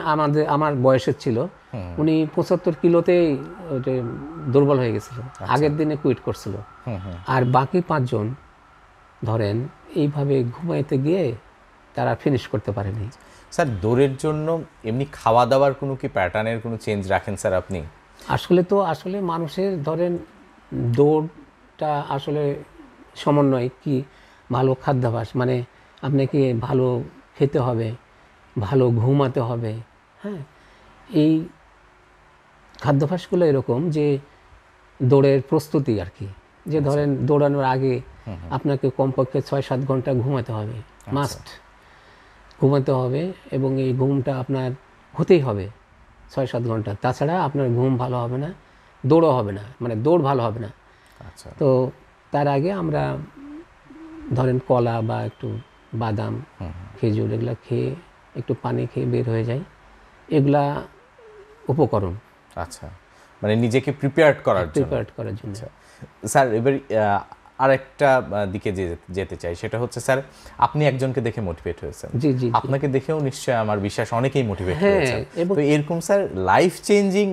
Speaker 2: আমার বয়সের ছিল, উনি 75 কিলোতেই দুর্বল হয়ে গেছিল, আগের দিনে কুইট করছিল। আর বাকি 5 জন ধরেন এইভাবে ঘুমাইতে গিয়ে তারা ফিনিশ করতে পারেনি।
Speaker 1: স্যার দৌড়ের জন্য এমনি খাওয়া দাওয়ার কোনো কি প্যাটার্নের কোনো চেঞ্জ রাখেন স্যার আপনি?
Speaker 2: আসলে মানুষের ধরেন দৌড়টা আসলে সমন্বয় কি, ভালো খাদ্যাভ্যাস, মানে আপনাকে ভালো খেতে হবে, ভালো ঘুমাতে হবে। হ্যাঁ, এই খাদ্যাভ্যাসগুলো এরকম যে দৌড়ের প্রস্তুতি আর কি, যে ধরেন দৌড়ানোর আগে আপনাকে কমপক্ষে 6-7 ঘন্টা ঘুমাতে হবে, মাস্ট ঘুমাতে হবে, এবং এই ঘুমটা আপনার হতেই হবে 6-7 ঘন্টা, তাছাড়া আপনার ঘুম ভালো হবে না, দৌড়ও হবে না, মানে দৌড় ভালো হবে না।
Speaker 1: আচ্ছা
Speaker 2: তো তার আগে আমরা ধরেন কলা বা একটু বাদাম, খেজুর এগুলা খেয়ে একটু পানি খেয়ে বের হয়ে যাই, এগুলা উপকরণ
Speaker 1: আচ্ছা মানে নিজেকে প্রিপেয়ার্ড করার জন্য।
Speaker 2: করার জন্য।
Speaker 1: স্যার এবার আরেকটা দিকে যেতে চাই, সেটা হচ্ছে স্যার আপনি একজনকে দেখে মোটিভেট হয়েছেন,
Speaker 2: জি জি,
Speaker 1: আপনাকে দেখেও নিশ্চয়ই আমার বিশ্বাস অনেকেই মোটিভেট
Speaker 2: হ্যাঁ,
Speaker 1: হয়েছেন। তো এরকম স্যার লাইফ চেঞ্জিং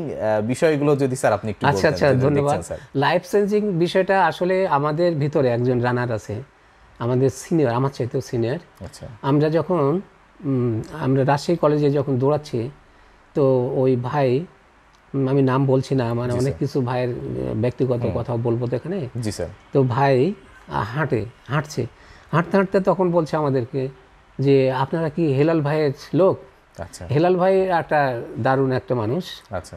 Speaker 1: বিষয়গুলো যদি স্যার আপনি একটু
Speaker 2: আচ্ছা
Speaker 1: বলতেন।
Speaker 2: আচ্ছা,
Speaker 1: যেটা
Speaker 2: ধন্যবাদ।
Speaker 1: দেখছেন স্যার।
Speaker 2: লাইফ চেঞ্জিং বিষয়টা আসলে আমাদের ভিতরে একজন রানার আছে, আমাদের সিনিয়র, আমার চাইতেও সিনিয়র।
Speaker 1: আচ্ছা
Speaker 2: আমরা যখন আমরা রাজশাহী কলেজে যখন দৌড়াচ্ছি, তো ওই ভাই, আমি নাম বলছি না, মানে অনেক কিছু ভাইয়ের ব্যক্তিগত কথা বলবো তো এখানে।
Speaker 1: জি স্যার।
Speaker 2: তো ভাই হাঁটতে হাঁটতে তখন বলছে আমাদেরকে যে আপনারা কি হেলাল ভাইয়ের লোক?
Speaker 1: আচ্ছা
Speaker 2: হেলাল ভাই একটা দারুণ একটা মানুষ।
Speaker 1: আচ্ছা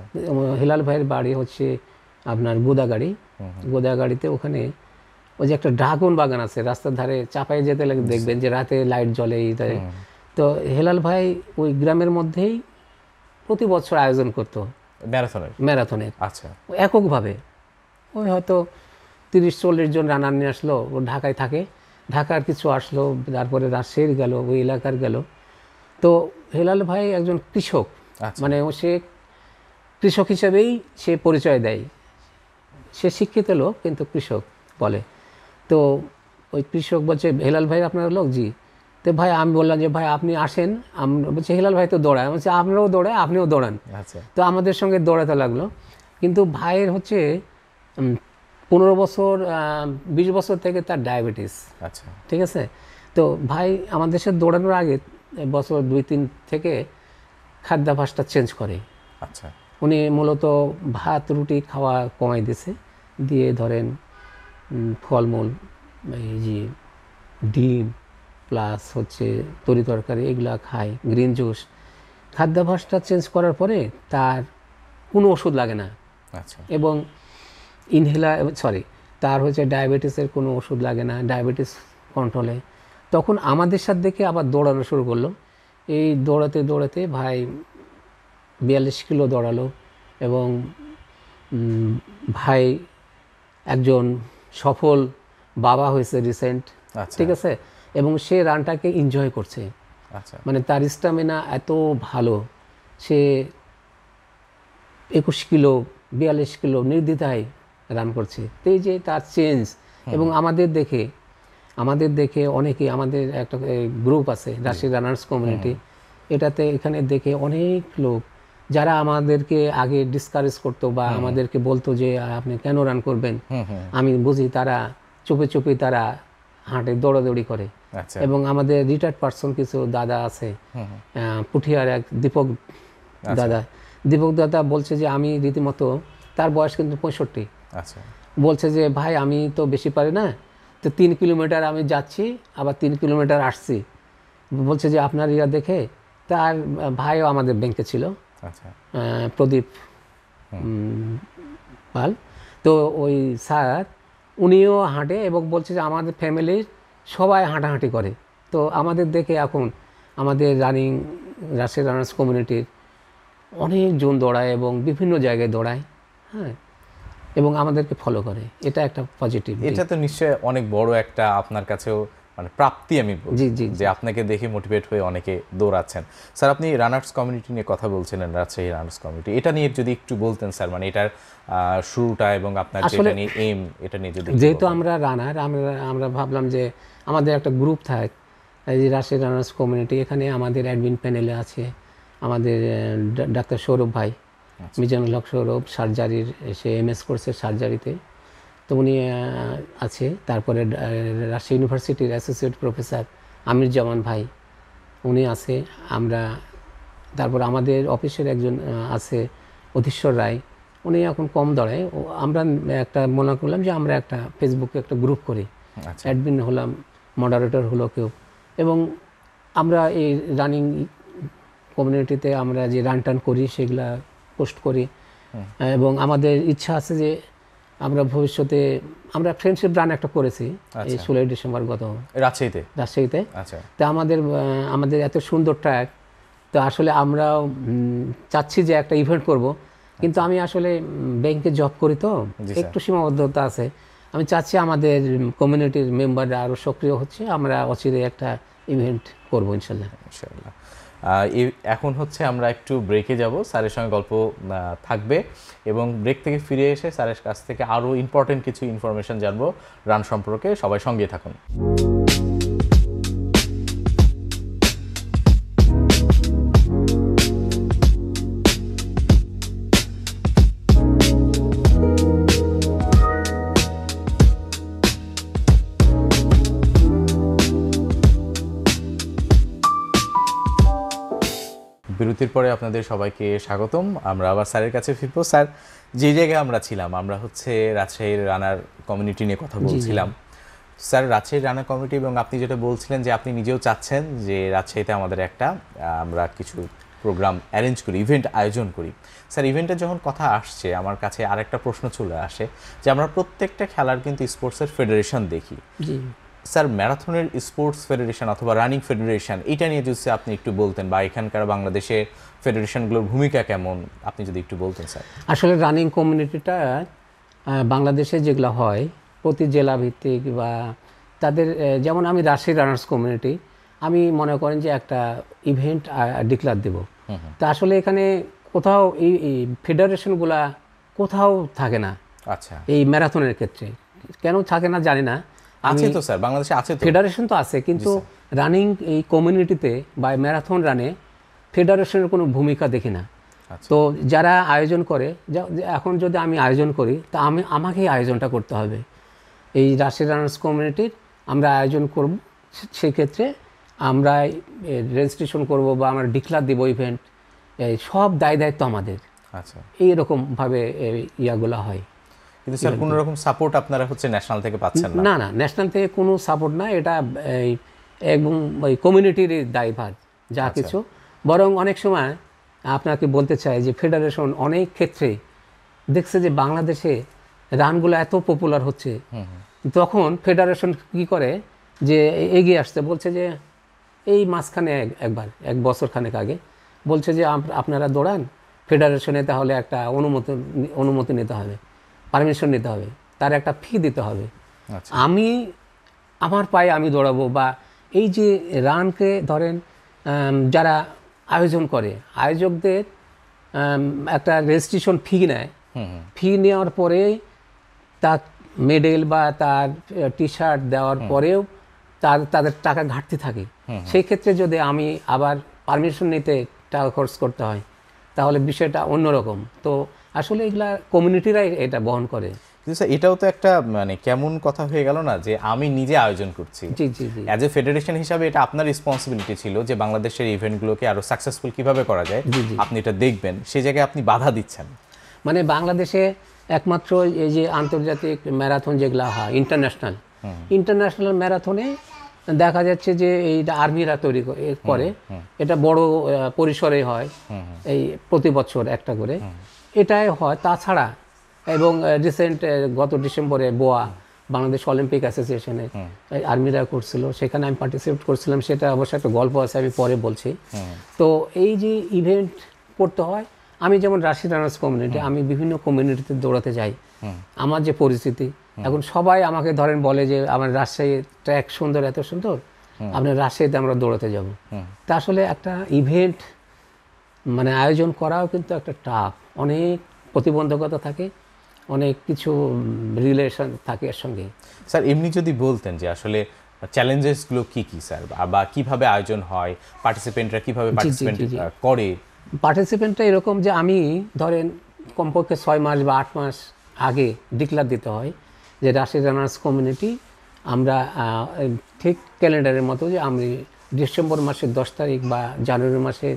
Speaker 2: হেলাল ভাইয়ের বাড়ি হচ্ছে আপনার গোদাগাড়িতে, ওখানে ওই যে একটা ড্রাগন বাগান আছে রাস্তার ধারে, চাপায় যেতে লাগে দেখবেন যে রাতে লাইট জ্বলে এই ধারে। তো হেলাল ভাই ওই গ্রামের মধ্যেই প্রতি বছর আয়োজন করতো ম্যারাথনের,
Speaker 1: আচ্ছা
Speaker 2: এককভাবে। ওই হয়তো 30-40 জন রানার নিয়ে আসলো, ও ঢাকায় থাকে, ঢাকার কিছু আসলো, তারপরে রাজশাহীর গেল, ওই এলাকার গেল। তো হেলাল ভাই একজন কৃষক, মানে সে কৃষক হিসেবেই সে পরিচয় দেয়, সে শিক্ষিত লোক কিন্তু কৃষক বলে। তো ওই কৃষক বলছে হেলাল ভাই আপনার লোক? জি। তো ভাই আমি বললাম যে ভাই আপনি আসেন, আমরা বলছে হেলাল ভাই তো দৌড়ায়, বলছে আপনারাও দৌড়ায়, আপনিও দৌড়ান। তো আমাদের সঙ্গে দৌড়াতে লাগলো। কিন্তু ভাইয়ের হচ্ছে 15 বছর 20 বছর থেকে তার ডায়াবেটিস।
Speaker 1: আচ্ছা
Speaker 2: ঠিক আছে। তো ভাই আমাদের সাথে দৌড়ানোর আগে বছর 2-3 থেকে খাদ্যাভ্যাসটা চেঞ্জ করে।
Speaker 1: আচ্ছা
Speaker 2: উনি মূলত ভাত রুটি খাওয়া কমাই দিয়েছে, দিয়ে ধরেন ফলমূল, এই যে ডিম প্লাস হচ্ছে তরি তরকারি এগুলা খায়, গ্রিন জুস। খাদ্যাভ্যাসটা চেঞ্জ করার পরে তার কোনো ওষুধ লাগে না,
Speaker 1: আচ্ছা
Speaker 2: এবং তার হচ্ছে ডায়াবেটিসের কোনো ওষুধ লাগে না, ডায়াবেটিস কন্ট্রোলে। তখন আমাদের সাথে দেখে আবার দৌড়ানো শুরু করলো। এই দৌড়াতে ভাই 42 কিলো দৌড়ালো, এবং ভাই একজন সফল বাবা হয়েছে রিসেন্ট। ঠিক আছে, এবং সে রানটাকে এনজয় করছে।
Speaker 1: আচ্ছা
Speaker 2: মানে তার স্টামিনা এত ভালো, সে 21 কিলো 42 কিলো নির্দ্বিধায় রান করছে। তো এই যে তার চেঞ্জ, এবং আমাদের দেখে অনেকে, আমাদের একটা গ্রুপ আছে রাশিয়ান রানার্স কমিউনিটি, এটাতে এখানে দেখে অনেক লোক যারা আমাদেরকে আগে ডিসকারেজ করতো বা আমাদেরকে বলতো যে আপনি কেন রান করবেন, আমি বুঝি তারা চুপে চুপে তারা হাঁটে, দৌড়াদৌড়ি করে।
Speaker 1: আচ্ছা
Speaker 2: এবং আমাদের রিটায়ার্ড পার্সন কিছু দাদা আছে, পুঠিয়ার এক দীপক দাদা বলছে যে আমি রীতিমতো, তার বয়স কিন্তু 65,
Speaker 1: আচ্ছা
Speaker 2: বলছে যে ভাই আমি তো বেশি পারি না, তো 3 কিলোমিটার আমি যাচ্ছি আবার 3 কিলোমিটার আসছি। বলছে যে আপনার ইয়া দেখে, তার ভাইও আমাদের ব্যাংকে ছিল,
Speaker 1: আচ্ছা
Speaker 2: প্রদীপ পাল। তো ওই স্যার উনিও হাঁটে এবং বলছে যে আমাদের ফ্যামিলির সবাই হাঁটাহাঁটি করে। তো আমাদের দেখে এখন আমাদের রাশিয়ান রানার্স কমিউনিটির অনেকজন দৌড়ায় এবং বিভিন্ন জায়গায় দৌড়ায়, হ্যাঁ, এবং আমাদেরকে ফলো করে। এটা একটা পজিটিভ।
Speaker 1: এটা তো নিশ্চয়ই অনেক বড় একটা আপনার কাছেও মানে প্রাপ্তি আমি বলবো, যে আপনাকে দেখে মোটিভেট হয়ে অনেকে দৌড়াচ্ছেন। স্যার আপনি রানার্স কমিউনিটি নিয়ে কথা বলছিলেন, রাজশাহী রানার্স কমিউনিটি, এটা নিয়ে যদি একটু বলতেন স্যার, মানে এটার শুরুটা এবং আপনার যেটা নিয়ে এইম, এটা নিয়ে যদি।
Speaker 2: যেহেতু আমরা রানার, আমরা ভাবলাম যে আমাদের একটা গ্রুপ থাকে, এই যে রাশিয়ান রানার্স কমিউনিটি, এখানে আমাদের অ্যাডমিন প্যানেলে আছে আমাদের ডাক্তার সৌরভ ভাই, মিজানুল হক সৌরভ, সার্জারির, সে MS করছে সার্জারিতে, তো উনি আছে। তারপরে রাজশাহী ইউনিভার্সিটির অ্যাসোসিয়েট প্রফেসর আমির জামান ভাই, উনি আছে। তারপর আমাদের অফিসের একজন আছে অধীশ্বর রায়, উনি এখন কম দৌড়ায়। আমরা একটা মনে করলাম যে আমরা একটা ফেসবুকে একটা গ্রুপ করি, অ্যাডমিন হলাম, মডারেটর হলো কেউ, এবং আমরা এই রানিং কমিউনিটিতে আমরা যে রান টান করি সেগুলা পোস্ট করি। এবং আমাদের ইচ্ছা আছে যে আমরা ভবিষ্যতে, আমরা ফ্রেন্ডশিপ রান একটা করেছি এই 16 ডিসেম্বর গত রাজশাহীতে। তো আমাদের এত সুন্দর ট্র্যাক, তো আসলে আমরা চাচ্ছি যে একটা ইভেন্ট করব, কিন্তু আমি আসলে ব্যাংকে জব করি, তো একটু সীমাবদ্ধতা আছে। আমি চাচ্ছি আমাদের কমিউনিটির মেম্বাররা আরও সক্রিয় হচ্ছে, আমরা অচিরে একটা ইভেন্ট করবো ইনশাল্লাহ।
Speaker 1: এখন হচ্ছে আমরা একটু ব্রেকে যাব, স্যারের সঙ্গে গল্প থাকবে, এবং ব্রেক থেকে ফিরে এসে স্যারের কাছ থেকে আরও ইম্পর্টেন্ট কিছু ইনফরমেশন জানবো রান সম্পর্কে। সবাই সঙ্গে থাকুন। বিরতির পরে আপনাদের সবাইকে স্বাগতম। আমরা আবার স্যারের কাছে ফিরবো। স্যার, যে জায়গায় আমরা ছিলাম, আমরা হচ্ছে রাজশাহীর রানার কমিউনিটি নিয়ে কথা বলছিলাম। স্যার, রাজশাহীর রানার কমিউনিটি, এবং আপনি যেটা বলছিলেন যে আপনি নিজেও চাচ্ছেন যে রাজশাহীতে আমাদের একটা আমরা কিছু প্রোগ্রাম অ্যারেঞ্জ করি, ইভেন্ট আয়োজন করি। স্যার, ইভেন্টের যখন কথা আসছে, আমার কাছে আরেকটা প্রশ্ন চলে আসে যে আমরা প্রত্যেকটা খেলার কিন্তু স্পোর্টসের ফেডারেশন দেখি। স্যার, ম্যারাথনের স্পোর্টস ফেডারেশন অথবা রানিং ফেডারেশন, এটা নিয়ে যদি আপনি একটু বলতেন, বা এখানকার বাংলাদেশের ফেডারেশনগুলোর ভূমিকা কেমন, আপনি যদি একটু বলতেন স্যার।
Speaker 2: আসলে রানিং কমিউনিটিটা বাংলাদেশে যেগুলো হয় প্রতি জেলা ভিত্তিক, বা তাদের, যেমন আমি রাজশাহী রানার্স কমিউনিটি, আমি মনে করেন যে একটা ইভেন্ট ডিক্লার দেব। তা আসলে এখানে কোথাও এই ফেডারেশনগুলা কোথাও থাকে না।
Speaker 1: আচ্ছা,
Speaker 2: এই ম্যারাথনের ক্ষেত্রে কেন থাকে না জানি না।
Speaker 1: আছে তো স্যার, বাংলাদেশে আছে তো
Speaker 2: ফেডারেশন, তো আছে, কিন্তু রানিং এই কমিউনিটিতে বা ম্যারাথন রানে ফেডারেশনের কোনো ভূমিকা দেখি না। তো যারা আয়োজন করে, এখন যদি আমি আয়োজন করি, তা আমাকেই আয়োজনটা করতে হবে। এই রাজশাহী রানার্স কমিউনিটির আমরা আয়োজন করব, সেই ক্ষেত্রে আমরা রেজিস্ট্রেশন করব বা আমরা ডিক্লার দেব ইভেন্ট, সব দায়িত্ব আমাদের।
Speaker 1: আচ্ছা,
Speaker 2: এইরকমভাবে ইয়াগুলো হয়।
Speaker 1: কিন্তু স্যার, কোনো রকম সাপোর্ট আপনারা হচ্ছে ন্যাশনাল থেকে পাচ্ছেন না?
Speaker 2: না, ন্যাশনাল থেকে কোনো সাপোর্ট না, এটা এবং ওই কমিউনিটির দায়ভার যা কিছু। বরং অনেক সময় আপনাকে বলতে চাই যে ফেডারেশন অনেক ক্ষেত্রে দেখছে যে বাংলাদেশে রানগুলো এত পপুলার হচ্ছে, তখন ফেডারেশন কি করে যে এগিয়ে আসতে বলছে যে এই মাঝখানে এক বছর খানেক আগে বলছে যে আপনারা দৌড়ান, ফেডারেশনে তাহলে একটা অনুমতি নিতে হবে, পারমিশন নিতে হবে, তার একটা ফি দিতে হবে। আমার পায়ে আমি দৌড়াবো, বা এই যে রানকে ধরেন যারা আয়োজন করে আয়োজকদের একটা রেজিস্ট্রেশন ফি নেয়, ফি নেওয়ার পরে তার মেডেল বা তার টি শার্ট দেওয়ার পরেও তাদের টাকা ঘাটতি থাকে। সেই ক্ষেত্রে যদি আমি আবার পারমিশন নিতে টাকা খরচ করতে হয় তাহলে বিষয়টা অন্যরকম। তো আসলে এগুলা কমিউনিটিরাই এটা বহন করে।
Speaker 1: কিন্তু স্যার এটাও তো একটা মানে কেমন কথা হয়ে গেল না যে আমি নিজে আয়োজন করছি,
Speaker 2: জি জি জি,
Speaker 1: অ্যাজ এ ফেডারেশন হিসাবে এটা আপনার রেসপন্সিবিলিটি ছিল যে বাংলাদেশের ইভেন্টগুলোকে আরো সাকসেসফুল কিভাবে করা যায় আপনি এটা দেখবেন, সেই জায়গায় আপনি বাধা দিচ্ছেন।
Speaker 2: মানে বাংলাদেশে একমাত্র এই যে আন্তর্জাতিক ম্যারাথন যেগুলা হয় ইন্টারন্যাশনাল ম্যারাথনে দেখা যাচ্ছে যে এইটা আর্মিরা তৈরি করে, এটা বড় পরিসরে হয়, এই প্রতি বছর একটা করে এটাই হয়। তাছাড়া এবং রিসেন্ট গত ডিসেম্বরে বোয়া বাংলাদেশ অলিম্পিক অ্যাসোসিয়েশনে আর্মিরা করছিল, সেখানে আমি পার্টিসিপেট করছিলাম। সেটা অবশ্যই একটা গল্প আছে, আমি পরে বলছি। তো এই যে ইভেন্ট করতে হয়, আমি যেমন রাশিদ রানার্স কমিউনিটি, আমি বিভিন্ন কমিউনিটিতে দৌড়াতে যাই। আমার যে পরিস্থিতি এখন, সবাই আমাকে ধরেন বলে যে আমার রাজশাহী ট্র্যাক সুন্দর, এত সুন্দর, আপনার রাজশাহীতে আমরা দৌড়াতে যাব। তা আসলে একটা ইভেন্ট মানে আয়োজন করাও কিন্তু একটা টাফ, অনেক প্রতিবন্ধকতা থাকে, অনেক কিছু রিলেশন থাকে এর সঙ্গে।
Speaker 1: স্যার এমনি যদি বলতেন যে আসলে চ্যালেঞ্জেসগুলো কি কি স্যার, বা কিভাবে আয়োজন হয়, পার্টিসিপেন্টরা কিভাবে পার্টিসিপেন্ট করে?
Speaker 2: পার্টিসিপেন্টটা এরকম যে আমি ধরেন কমপক্ষে 6 মাস বা 8 মাস আগে ডিক্লার দিতে হয় যে রাশিদ রানার্স কমিউনিটি আমরা ঠিক ক্যালেন্ডারের মতো যে আমি ডিসেম্বর মাসের 10 তারিখ বা জানুয়ারি মাসের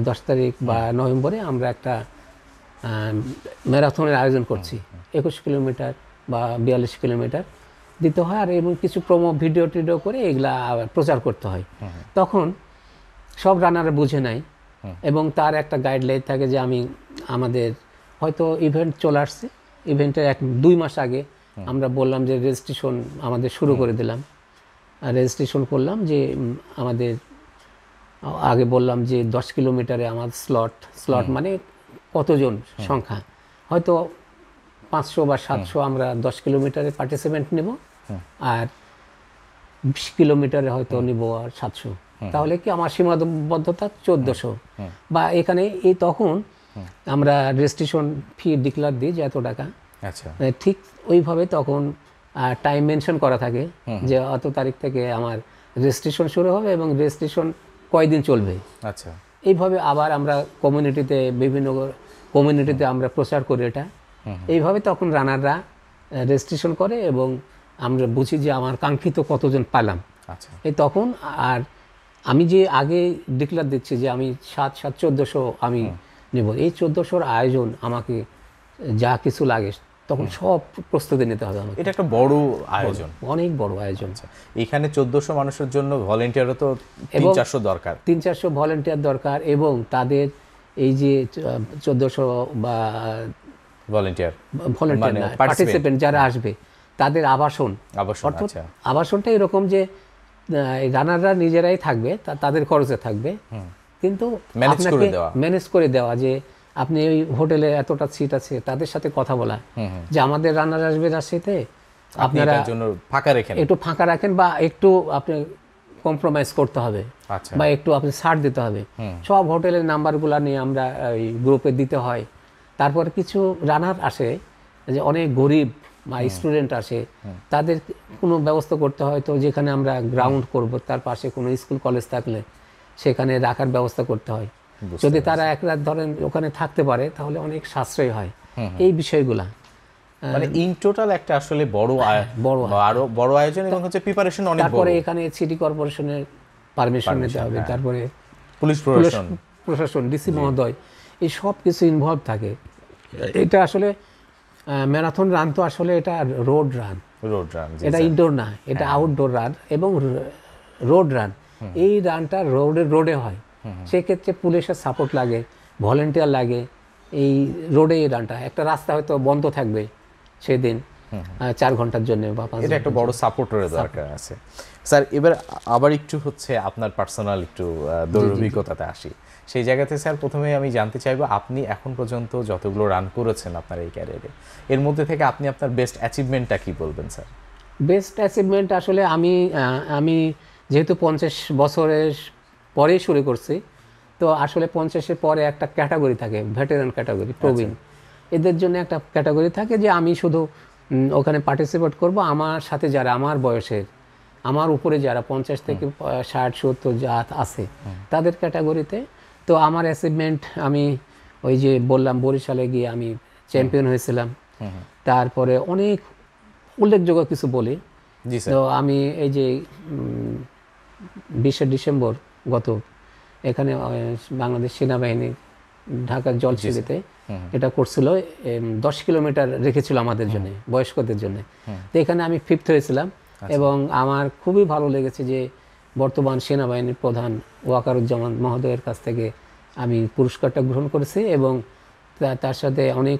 Speaker 2: 10 তারিখ বা নভেম্বরে আমরা একটা ম্যারাথনের আয়োজন করছি, 21 কিলোমিটার বা 42 কিলোমিটার দিতে হয়। আর এবং কিছু প্রোমো ভিডিও টিডিও করে এগুলা প্রচার করতে হয়। তখন সব রানাররা বুঝে নাই এবং তার একটা গাইডলাইন থাকে যে আমাদের হয়তো ইভেন্ট চলে আসছে, ইভেন্টের 1-2 মাস আগে আমরা বললাম যে রেজিস্ট্রেশন আমাদের শুরু করে দিলাম। রেজিস্ট্রেশন করলাম যে আমাদের আগে বললাম যে 10 কিলোমিটারে আমার স্লট মানে কতজন সংখ্যা, হয়তো 500 বা 700 আমরা 10 কিলোমিটারে পার্টিসিপেন্ট নেব, আর 20 কিলোমিটারে হয়তো নিব আর 700। তাহলে কি আমার সীমাবদ্ধতা 1400 বা এখানে এই তখন আমরা রেজিস্ট্রেশন ফি ডিক্লার দিই যে এত টাকা।
Speaker 1: আচ্ছা,
Speaker 2: ঠিক ওইভাবে তখন টাইম মেনশন করা থাকে যে অত তারিখ থেকে আমার রেজিস্ট্রেশন শুরু হবে এবং রেজিস্ট্রেশন কয়দিন চলবে।
Speaker 1: আচ্ছা,
Speaker 2: এইভাবে আবার আমরা বিভিন্ন কমিউনিটিতে আমরা প্রচার করি এটা। এইভাবে তখন রানাররা রেজিস্ট্রেশন করে এবং আমরা বুঝি যে আমার কাঙ্ক্ষিত কতজন পেলাম।
Speaker 1: আচ্ছা,
Speaker 2: এই তখন আর আমি যে আগে ডিক্লার দিচ্ছি যে আমি 1400 আমি নেব, এই 1400-র আয়োজন আমাকে যা কিছু লাগে তখন সব প্রস্তুতি নিতে হবে আমাকে।
Speaker 1: এটা একটা বড় আয়োজন,
Speaker 2: অনেক বড় আয়োজন।
Speaker 1: এখানে 1400 মানুষের জন্য ভলেন্টিয়ারও তো 300-400 দরকার,
Speaker 2: 300-400 ভলেন্টিয়ার দরকার এবং তাদের এই যে 1400 বা
Speaker 1: ভলেন্টিয়ার
Speaker 2: পার্টিসিপেন্ট যারা আসবে তাদের আবাসন,
Speaker 1: আচ্ছা,
Speaker 2: আবাসনটা এরকম যে রানাররা নিজেরাই থাকবে, তাদের খরচে থাকবে, কিন্তু ম্যানেজ করে দেওয়া যে আপনি ওই হোটেলে এতটা সিট আছে তাদের সাথে কথা বলা যে আমাদের রান্নার আসবে রাজশাহীতে, আপনারা একটু ফাঁকা রাখেন বা একটু আপনি কম্প্রোমাইজ করতে হবে বা একটু আপনি ছাড় দিতে হবে। সব হোটেলের নাম্বারগুলো নিয়ে আমরা এই গ্রুপে দিতে হয়। তারপর কিছু রানার আসে যে অনেক গরিব বা স্টুডেন্ট আসে, তাদের কোনো ব্যবস্থা করতে হয়। তো যেখানে আমরা গ্রাউন্ড করব তার পাশে কোনো স্কুল কলেজ থাকলে সেখানে রাখার ব্যবস্থা করতে হয়। যদি তারা এক রাত ধরেন ওখানে থাকতে পারে তাহলে অনেক সাশ্রয় হয়। এই বিষয়গুলা
Speaker 1: মানে ইন টোটাল একটা আসলে বড় আয়োজন এবং হচ্ছে প্রিপারেশন অনেক বড়।
Speaker 2: তারপরে এখানে সিটি কর্পোরেশনের পারমিশন নিতে হবে, তারপরে
Speaker 1: পুলিশ
Speaker 2: প্রশাসন ডিসি মহোদয়, এই সব কিছু ইনভলভ থাকে। এটা আসলে ম্যারাথন রান তো আসলে এটা রোড রান, এটা ইনডোর না, এটা আউটডোর রান এবং রোড রান। এই রানটা রোডে হয়, সেক্ষেত্রে পুলিশের সাপোর্ট লাগে, ভলেন্টিয়ার লাগে। এই রোডে এই রানটা, একটা রাস্তা হয়তো বন্ধ থাকবে সেদিন 4 ঘন্টার জন্য বা 5 ঘন্টার,
Speaker 1: এটা একটা বড় সাপোর্টের দরকার আছে। স্যার এবার আবার একটু হচ্ছে আপনার পার্সোনাল একটু দৌড় অভিজ্ঞতাতে আসি। সেই জায়গাতে স্যার প্রথমে আমি জানতে চাইবো আপনি এখন পর্যন্ত যতগুলো রান করেছেন আপনার এই ক্যারিয়ারে, এর মধ্যে থেকে আপনি আপনার বেস্ট অ্যাচিভমেন্টটা কি বলবেন স্যার?
Speaker 2: বেস্ট অ্যাচিভমেন্ট আসলে আমি যেহেতু 50 বছরের পরেই শুরু করছি। তো আসলে 50-এর পরে একটা ক্যাটাগরি থাকে, ভেটেরান ক্যাটাগরি, প্রবীণ, এদের জন্য একটা ক্যাটাগরি থাকে যে আমি শুধু ওখানে পার্টিসিপেট করব। আমার সাথে যারা আমার বয়সের, আমার উপরে যারা 50 থেকে 60-70 যা আছে তাদের ক্যাটাগরিতে। তো আমার অ্যাচিভমেন্ট, আমি ওই যে বললাম বরিশালে গিয়ে আমি চ্যাম্পিয়ন হয়েছিলাম। তারপরে অনেক উল্লেখযোগ্য কিছু বলি।
Speaker 1: জি স্যার।
Speaker 2: তো আমি এই যে 20শে ডিসেম্বর গত, এখানে বাংলাদেশ সেনাবাহিনী ঢাকার জলছিলিতে এটা করছিল, 10 কিলোমিটার রেখেছিল আমাদের জন্য, বয়স্কদের জন্য। তো এখানে আমি 5th হয়েছিলাম। এবং আমার খুবই ভালো লেগেছে যে বর্তমান সেনাবাহিনীর প্রধান ওয়াকারুজ্জামান মহোদয়ের কাছ থেকে আমি পুরস্কারটা গ্রহণ করেছি এবং তার সাথে অনেক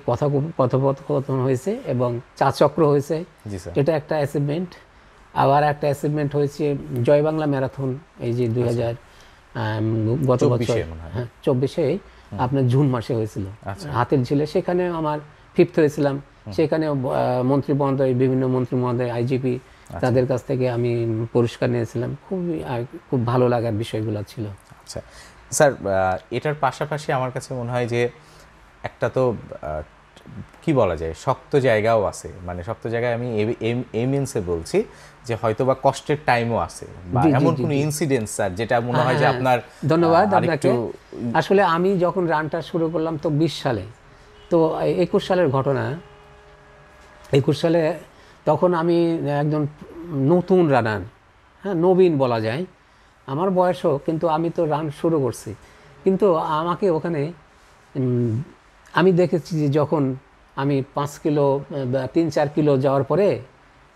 Speaker 2: কথোপকথন হয়েছে এবং চা চক্র হয়েছে।
Speaker 1: জি স্যার।
Speaker 2: এটা একটা অ্যাচিভমেন্ট। আবার একটা অ্যাচিভমেন্ট হয়েছে জয় বাংলা ম্যারাথন, এই যে 2000 গত বছর, 24-এ আপনার জুন মাসে হয়েছিল হাতের ঝিলে, সেখানে আমার 5th হয়েছিলাম। সেখানে মন্ত্রী মহোদয়, বিভিন্ন মন্ত্রী মহোদয়, আইজিপি, তাদের কাছ থেকে আমি পুরস্কার নিয়েছিলাম। খুব ভালো লাগার বিষয়গুলো ছিল।
Speaker 1: আচ্ছা স্যার, এটার পাশাপাশি আমার কাছে মনে হয় যে একটা তো কি বলা যায়, শক্ত জায়গাও আছে। মানে শক্ত জায়গায় আমি এই মিনসে বলছি যে হয়তো বা কষ্টের টাইমও আছে, বা এমন কোনো ইনসিডেন্ট স্যার যেটা মনে হয় যে আপনার।
Speaker 2: ধন্যবাদ আপনাকে। আসলে আমি যখন রানটা শুরু করলাম তো 20 সালে, তো 21 সালের ঘটনা। 21 সালে তখন আমি একজন নতুন রানার, হ্যাঁ, নবীন বলা যায়। আমার বয়সও, কিন্তু আমি তো রান শুরু করছি। কিন্তু আমাকে ওখানে আমি দেখেছি যে যখন আমি 5 কিলো বা 3-4 কিলো যাওয়ার পরে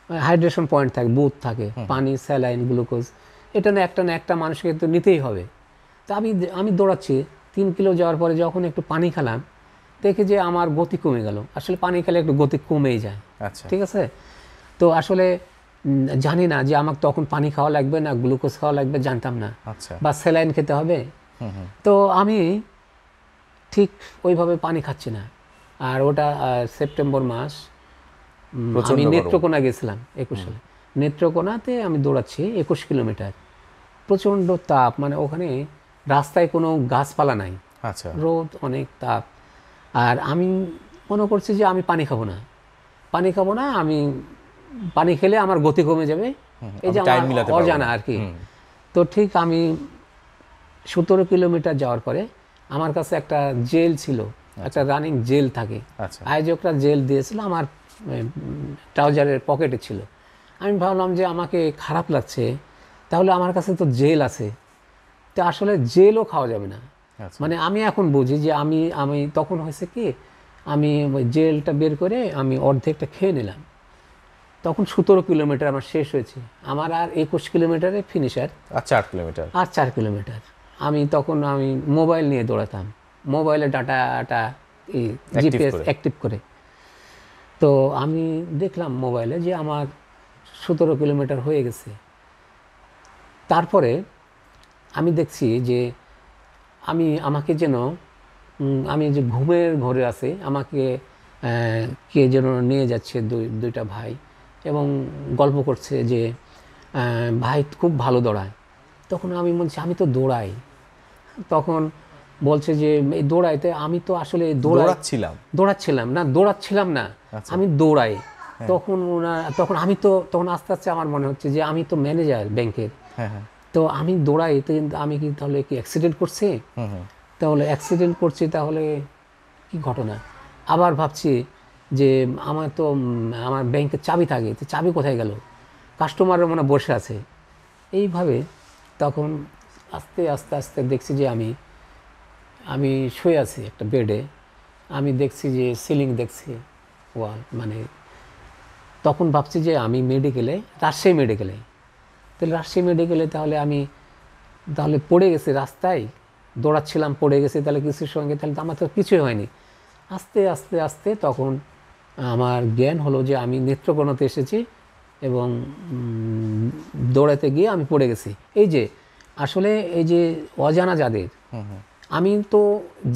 Speaker 2: হাইড্রেশন পয়েন্ট থাকে, বুথ থাকে, পানি, স্যালাইন, গ্লুকোজ, এটা না একটা মানুষকে তো নিতেই হবে। তো আমি দৌড়াচ্ছি, 3 কিলো যাওয়ার পরে যখন একটু পানি খেলাম, দেখি যে আমার গতি কমে গেল। আসলে পানি খেলে একটু গতি কমেই যায়, ঠিক আছে। তো আসলে জানি না যে আমাকে তখন পানি খাওয়া লাগবে না গ্লুকোজ খাওয়া লাগবে, জানতাম না, বা স্যালাইন খেতে হবে। তো আমি ঠিক ওইভাবে পানি খাচ্ছি না। আর ওটা সেপ্টেম্বর মাস, আমি নেত্রকোনা গেছিলাম 21 সালে। নেত্রকোনাতে আমি দৌড়াচ্ছি 21 কিলোমিটার, প্রচণ্ড তাপ, মানে ওখানে রাস্তায় কোনো গাছপালা নাই, রোদ, অনেক তাপ। আর আমি মনে করছি যে আমি পানি খাবো না, আমি পানি খেলে আমার গতি কমে যাবে, এই যে আমার অজানা আর কি। তো ঠিক আমি 17 কিলোমিটার যাওয়ার পরে আমার কাছে একটা জেল ছিল, একটা রানিং জেল থাকে, আয়োজকরা জেল দিয়েছিল, আমার ট্রাউজারের পকেটে ছিল। আমি ভাবলাম যে আমাকে খারাপ লাগছে, তাহলে আমার কাছে তো জেল আছে, তো আসলে জেলও খাওয়া যাবে না। মানে আমি এখন বুঝি যে আমি তখন হয়েছে কি, আমি ওই জেলটা বের করে আমি অর্ধেকটা খেয়ে নিলাম। তখন 17 কিলোমিটার আমার শেষ হয়েছে, আমার আর 21 কিলোমিটারে ফিনিশার, আর 4 কিলোমিটার। তখন আমি মোবাইল নিয়ে দৌড়াতাম, মোবাইলে ডাটা জিপিএস অ্যাক্টিভ করে। তো আমি দেখলাম মোবাইলে যে আমার 17 কিলোমিটার হয়ে গেছে। তারপরে আমি দেখছি যে আমাকে যেন, আমি যে ঘুমের ঘরে আছে, আমাকে কে যেন নিয়ে যাচ্ছে, দুইটা ভাই, এবং গল্প করছে যে ভাই খুব ভালো দৌড়ায়। তখন আমি বলছি আমি তো দৌড়াই। তখন বলছে যে এই দৌড়াইতে, আমি তো আসলে দৌড়াচ্ছিলাম না, আমি দৌড়াই। তখন তখন আস্তে আস্তে আমার মনে হচ্ছে যে আমি তো ম্যানেজার ব্যাংকের, তো আমি দৌড়াই, আমি কি তাহলে কি অ্যাক্সিডেন্ট করছি? তাহলে অ্যাক্সিডেন্ট করছি, তাহলে কি ঘটনা? আবার ভাবছি যে আমার ব্যাংকের চাবি থাকে, তো চাবি কোথায় গেল? কাস্টমাররা মনে বসে আছে। এইভাবে তখন আস্তে আস্তে আস্তে দেখছি যে আমি শুয়ে আছি একটা বেডে, আমি দেখছি যে সিলিং দেখছি, ওয়াল, মানে তখন ভাবছি যে আমি রাজশাহী মেডিকেলে, তাহলে আমি পড়ে গেছি রাস্তায়, দৌড়াচ্ছিলাম, পড়ে গেছি, তাহলে কিছুর সঙ্গে, তাহলে তো আমার তো কিছুই হয়নি। আস্তে আস্তে আস্তে তখন আমার জ্ঞান হলো যে আমি নেত্রকোনাতে এসেছি এবং দৌড়াতে গিয়ে আমি পড়ে গেছি। এই যে আসলে এই যে অজানা যাদের, আমি তো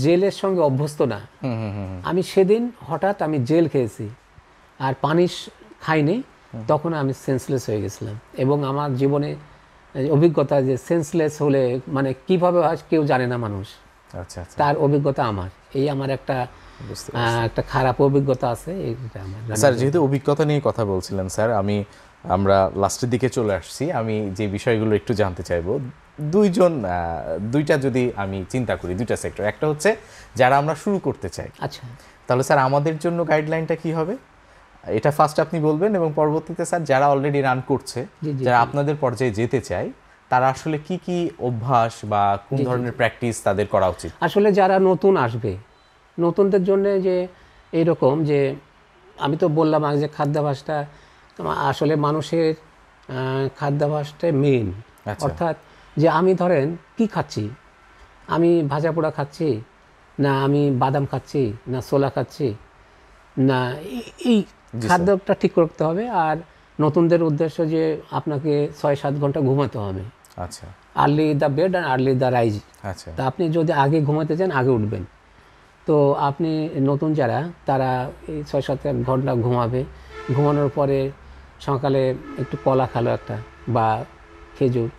Speaker 2: জেলের সঙ্গে অভ্যস্ত না, আমি সেদিন হঠাৎ আমি জেল খেয়েছি আর পানি খাইনি, তখন আমি সেন্সলেস হয়ে গেছিলাম। এবং আমার জীবনে অভিজ্ঞতা যে সেন্সলেস হলে মানে কিভাবে হয় কেউ জানে না মানুষ,
Speaker 1: আচ্ছা আচ্ছা,
Speaker 2: তার অভিজ্ঞতা আমার এই আমার একটা
Speaker 1: বুঝতে
Speaker 2: একটা খারাপ অভিজ্ঞতা আছে এইটা আমার।
Speaker 1: স্যার যেহেতু অভিজ্ঞতা নিয়ে কথা বলছিলেন স্যার, আমরা লাস্টের দিকে চলে আসছি, আমি যে বিষয়গুলো একটু জানতে চাইবো। দুইটা যদি আমি চিন্তা করি, দুইটা সেক্টর, একটা হচ্ছে যারা আমরা শুরু করতে চাই,
Speaker 2: আচ্ছা
Speaker 1: তাহলে স্যার আমাদের জন্য গাইডলাইনটা কি হবে, এটা ফার্স্ট আপনি বলবেন, এবং পরবর্তীতে স্যার যারা অলরেডি রান করছে,
Speaker 2: জি, জি,
Speaker 1: যারা আপনাদের পর্যায়ে যেতে চায়, তারা আসলে কি কি অভ্যাস বা কোন ধরনের প্র্যাকটিস তাদের করা উচিত?
Speaker 2: আসলে যারা নতুন আসবে, নতুনদের জন্য যে এইরকম যে আমি তো বললাম আগে যে খাদ্যাভ্যাসটা আসলে মানুষের খাদ্যাভ্যাসটা মেইন।
Speaker 1: আচ্ছা।
Speaker 2: অর্থাৎ যে আমি ধরেন কি খাচ্ছি, আমি ভাজা পোড়া খাচ্ছি, না আমি বাদাম খাচ্ছি, না ছোলা খাচ্ছি, না এই খাদ্যটা ঠিক করতে হবে। আর নতুনদের উদ্দেশ্য যে আপনাকে 6-7 ঘন্টা ঘুমাতে হবে।
Speaker 1: আচ্ছা
Speaker 2: আর্লি দ্য বেড আর আর্লি দ্য রাইজ।
Speaker 1: আচ্ছা,
Speaker 2: তা আপনি যদি আগে ঘুমাতে চান আগে উঠবেন। তো আপনি নতুন যারা তারা এই 6-7 ঘন্টা ঘুমাবে, ঘুমানোর পরে সকালে একটু কলা খালো একটা বা খেজুর,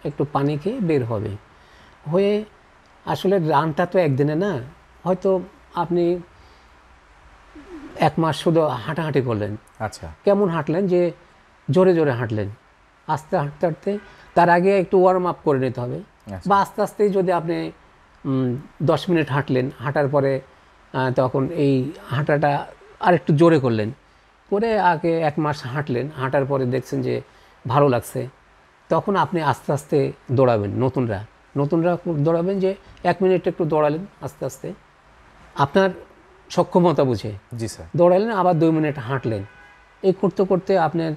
Speaker 2: একটু পানি খেয়ে বের হবে। হয়ে আসলে রানটা তো একদিনে না, হয়তো আপনি 1 মাস শুধু হাঁটাহাঁটি করলেন।
Speaker 1: আচ্ছা
Speaker 2: কেমন হাঁটলেন, যে জোরে জোরে হাঁটলেন, আস্তে হাঁটতে হাঁটতে তার আগে একটু ওয়ার্ম আপ করে নিতে হবে। বা আস্তে আস্তেই যদি আপনি 10 মিনিট হাঁটলেন, হাঁটার পরে তখন এই হাঁটাটা আর একটু জোরে করলেন, করে আগে 1 মাস হাঁটলেন, হাঁটার পরে দেখছেন যে ভালো লাগছে, তখন আপনি আস্তে আস্তে দৌড়াবেন। নতুনরা খুব দৌড়াবেন, যে 1 মিনিট একটু দৌড়ালেন আস্তে আস্তে আপনার সক্ষমতা বুঝে
Speaker 1: জি স্যার,
Speaker 2: দৌড়ালেন, আবার 2 মিনিট হাঁটলেন। এই করতে করতে আপনার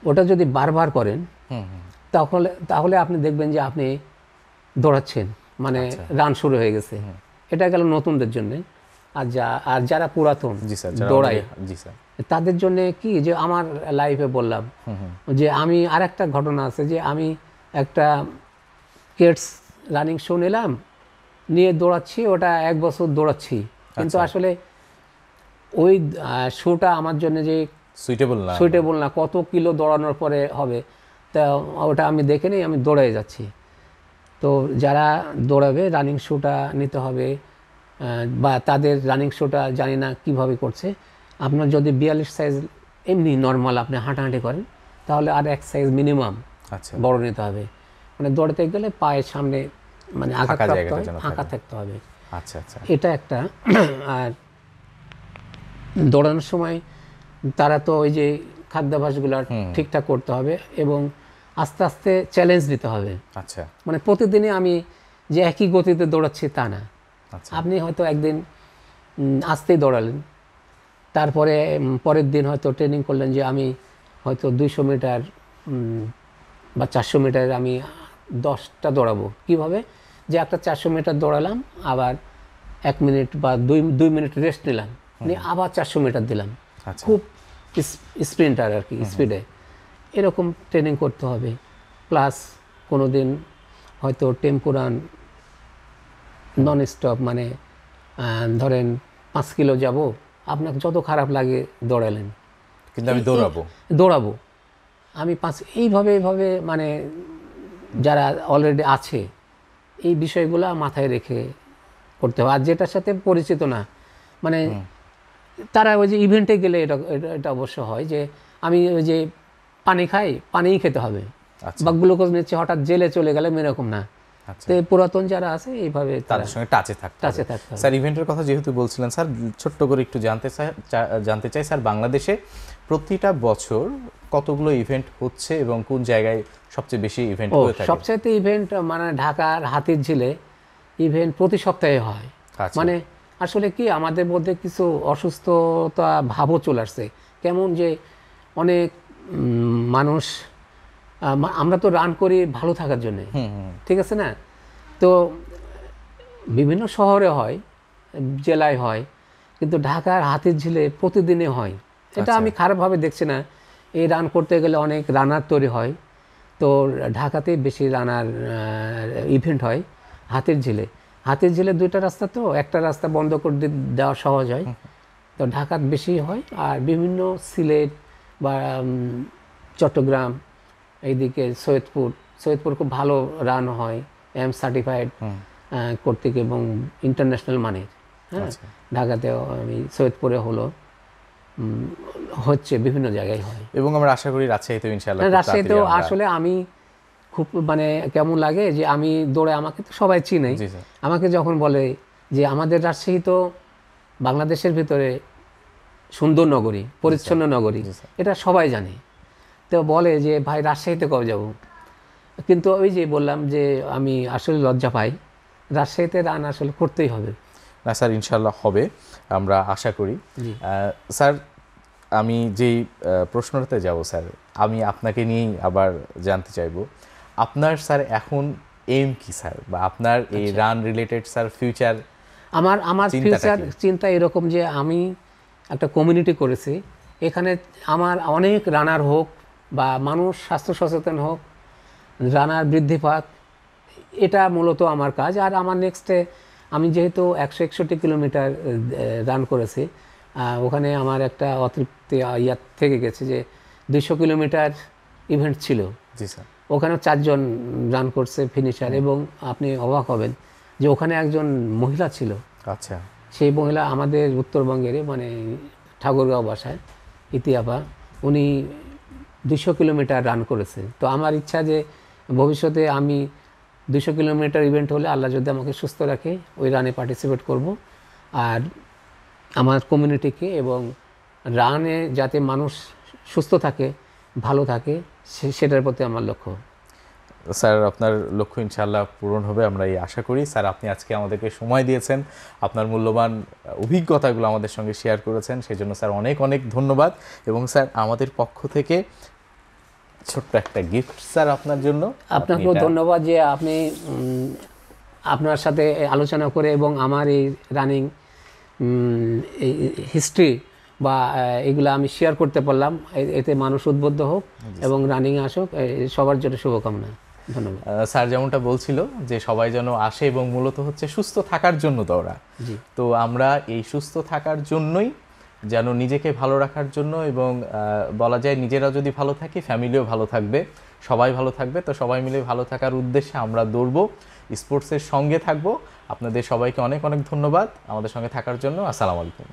Speaker 2: ওটা যদি বারবার করেন তাহলে আপনি দেখবেন যে আপনি দৌড়াচ্ছেন, মানে রান শুরু হয়ে গেছে। এটা গেল নতুনদের জন্য। আর যারা পুরাতন
Speaker 1: জি স্যার,
Speaker 2: দৌড়ায়,
Speaker 1: জি স্যার,
Speaker 2: তাদের জন্য কি, যে আমার লাইফে বললাম যে আমি আর একটা ঘটনা আছে, যে আমি একটা কিডস রানিং শো নিলাম, নিয়ে দৌড়াচ্ছি, ওটা 1 বছর দৌড়াচ্ছি, কিন্তু আসলে ওই শোটা আমার জন্য যে সুইটেবল না, কত কিলো দৌড়ানোর পরে হবে, তা ওটা আমি দেখে নিই, আমি দৌড়াই যাচ্ছি। তো যারা দৌড়াবে রানিং শোটা নিতে হবে, বা তাদের রানিং শোটা জানি না কিভাবে করছে। আপনার যদি 42 সাইজ এমনি নর্মাল আপনি হাঁটাহাঁটি করেন, তাহলে আর 1 সাইজ মিনিমাম বড় নিতে হবে। মানে দৌড়াতে গেলে পায়ের সামনে মানে আঁকা থাকতে হবে।
Speaker 1: আচ্ছা আচ্ছা,
Speaker 2: এটা একটা। আর দৌড়ানোর সময় তারা তো ওই যে খাদ্যাভ্যাসগুলো ঠিকঠাক করতে হবে, এবং আস্তে আস্তে চ্যালেঞ্জ নিতে হবে।
Speaker 1: আচ্ছা,
Speaker 2: মানে প্রতিদিনই আমি যে একই গতিতে দৌড়াচ্ছি তা না। আপনি হয়তো একদিন আস্তেই দৌড়ালেন, তারপরে পরের দিন হয়তো ট্রেনিং করলেন যে আমি হয়তো 200 মিটার বা 400 মিটার আমি 10টা দৌড়াবো। কীভাবে, যে একটা 400 মিটার দৌড়ালাম, আবার 1 মিনিট বা 2 মিনিট রেস্ট নিলাম, নিয়ে আবার 400 মিটার দিলাম। খুব স্প্রিন্টার আর কি, স্পিডে। এরকম ট্রেনিং করতে হবে। প্লাস কোনো দিন হয়তো টেম্পো রান নন স্টপ, মানে ধরেন 5 কিলো যাব, আপনাকে যত খারাপ লাগে দৌড়ালেন,
Speaker 1: কিন্তু আমি দৌড়াবো
Speaker 2: আমি এইভাবে মানে যারা অলরেডি আছে এই বিষয়গুলো মাথায় রেখে করতে হবে। আর যেটার সাথে পরিচিত না, মানে তারা ওই যে ইভেন্টে গেলে এটা অবশ্য হয় যে আমি ওই যে পানি খাই, পানিই খেতে হবে, বা গ্লুকোজ নিচ্ছে, হঠাৎ জেলে চলে গেলে এরকম না। তো পুরাতন যারা আছে এইভাবে
Speaker 1: তাদের সঙ্গে টাচে থাকতে হবে। স্যার ইভেন্টের কথা যেহেতু বলছিলেন স্যার, ছোট্ট করে একটু জানতে চাই স্যার, বাংলাদেশে প্রতিটা বছর কতগুলো ইভেন্ট হচ্ছে এবং কোন জায়গায় সবচেয়ে বেশি ইভেন্ট হয়ে থাকে?
Speaker 2: সবচেয়ে ইভেন্ট মানে ঢাকার হাতিরঝিলে ইভেন্ট প্রতি সপ্তাহে হয়। মানে আসলে কি আমাদের মধ্যে কিছু অসুস্থতা ভাবও চলে আসছে, কেমন যে অনেক মানুষ, আমরা তো রান করি ভালো থাকার জন্য, ঠিক আছে না? তো বিভিন্ন শহরে হয়, জেলায় হয়, কিন্তু ঢাকার হাতিরঝিলে প্রতিদিনে হয়। এটা আমি খারাপভাবে দেখছি না। এই রান করতে গেলে অনেক রানার তৈরি হয়, তো ঢাকাতেই বেশি রানার ইভেন্ট হয়। হাতিরঝিলে 2টা রাস্তা, তো একটা রাস্তা বন্ধ করে দেওয়া সহজ হয়, তো ঢাকাত বেশি হয়। আর বিভিন্ন সিলেট বা চট্টগ্রাম, এইদিকে সৈয়দপুর, সৈয়দপুর খুব ভালো রান হয়, এম সার্টিফাইড কর্তৃক এবং ইন্টারন্যাশনাল মানের। হ্যাঁ, ঢাকাতেও আমি সৈয়দপুরে হলো, হচ্ছে বিভিন্ন জায়গায় হয়।
Speaker 1: এবং আমরা আশা করি রাজশাহীতেও ইনশাআল্লাহ খুব
Speaker 2: রাজশাহীতেও
Speaker 1: তাড়াতাড়ি আমরা-
Speaker 2: আসলে আমি খুব মানে কেমন লাগে যে আমি দৌড়ে, আমাকে তো সবাই চিনে,
Speaker 1: জি স্যার।
Speaker 2: আমাকে যখন বলে যে আমাদের রাজশাহী তো বাংলাদেশের ভিতরে সুন্দর নগরী, পরিচ্ছন্ন নগরী,
Speaker 1: জি স্যার।
Speaker 2: এটা সবাই জানে। তো বলে যে ভাই রাজশাহীতে কবে যাব, কিন্তু ওই যে বললাম যে আমি আসলে লজ্জা পাই, রাজশাহীতে রান আসলে করতেই হবে।
Speaker 1: না স্যার, ইনশাআল্লাহ হবে, আমরা আশা করি।
Speaker 2: জি।
Speaker 1: স্যার, আমি যেই প্রশ্নটাতে যাব স্যার, আমি আপনাকে নিয়েই আবার জানতে চাইবো, আপনার স্যার এখন এইম কি স্যার, বা আপনার এই রান রিলেটেড স্যার ফিউচার?
Speaker 2: আমার
Speaker 1: চিন্তাটা
Speaker 2: ফিউচার
Speaker 1: কি?
Speaker 2: চিন্তা এরকম যে আমি একটা কমিউনিটি করেছি, এখানে আমার অনেক রানার হোক বা মানুষ স্বাস্থ্য সচেতন হোক, রানার বৃদ্ধি পাক, এটা মূলত আমার কাজ। আর আমার নেক্সটে আমি যেহেতু 161 কিলোমিটার রান করেছি, ওখানে আমার একটা অতৃপ্তি ইয়ার থেকে গেছে যে 200 কিলোমিটার ইভেন্ট ছিল,
Speaker 1: জি স্যার।
Speaker 2: ওখানেও 4 জন রান করছে ফিনিশার, এবং আপনি অবাক হবেন যে ওখানে একজন মহিলা ছিল।
Speaker 1: আচ্ছা।
Speaker 2: সেই মহিলা আমাদের উত্তরবঙ্গের, মানে ঠাকুরগাঁও বাসায়, ইতিহাপা, উনি 200 কিলোমিটার রান করেছে। তো আমার ইচ্ছা যে ভবিষ্যতে আমি 200 কিলোমিটার ইভেন্ট হলে আল্লাহ যদি আমাকে সুস্থ রাখে ওই রানে পার্টিসিপেট করব, আর আমার কমিউনিটিকে এবং রানে যাতে মানুষ সুস্থ থাকে, ভালো থাকে, সেটার প্রতি আমার লক্ষ্য।
Speaker 1: স্যার, আপনার লক্ষ্য ইনশাআল্লাহ পূরণ হবে, আমরা এই আশা করি। স্যার, আপনি আজকে আমাদেরকে সময় দিয়েছেন, আপনার মূল্যবান অভিজ্ঞতাগুলো আমাদের সঙ্গে শেয়ার করেছেন, সেই জন্য স্যার অনেক অনেক ধন্যবাদ। এবং স্যার, আমাদের পক্ষ থেকে ছোট্ট একটা গিফট স্যার আপনার জন্য।
Speaker 2: আপনাকেও ধন্যবাদ যে আপনি আপনার সাথে আলোচনা করে এবং আমার এই রানিং এই হিস্ট্রি বা এগুলো আমি শেয়ার করতে পারলাম, এতে মানুষ উদ্বুদ্ধ হোক এবং রানিংয়ে আসুক, সবার জন্য শুভকামনা। ধন্যবাদ।
Speaker 1: স্যার যেমনটা বলছিল যে সবাই যেন আসে, এবং মূলত হচ্ছে সুস্থ থাকার জন্য দৌড়া।
Speaker 2: জি।
Speaker 1: তো আমরা এই সুস্থ থাকার জন্যই, যেন নিজেকে ভালো রাখার জন্য, এবং বলা যায় নিজেরাও যদি ভালো থাকি ফ্যামিলিও ভালো থাকবে, সবাই ভালো থাকবে। তো সবাই মিলে ভালো থাকার উদ্দেশ্যে আমরা দৌড়বো, স্পোর্টসের সঙ্গে থাকবো। আপনাদের সবাইকে অনেক অনেক ধন্যবাদ আমাদের সঙ্গে থাকার জন্য। আসসালামু আলাইকুম।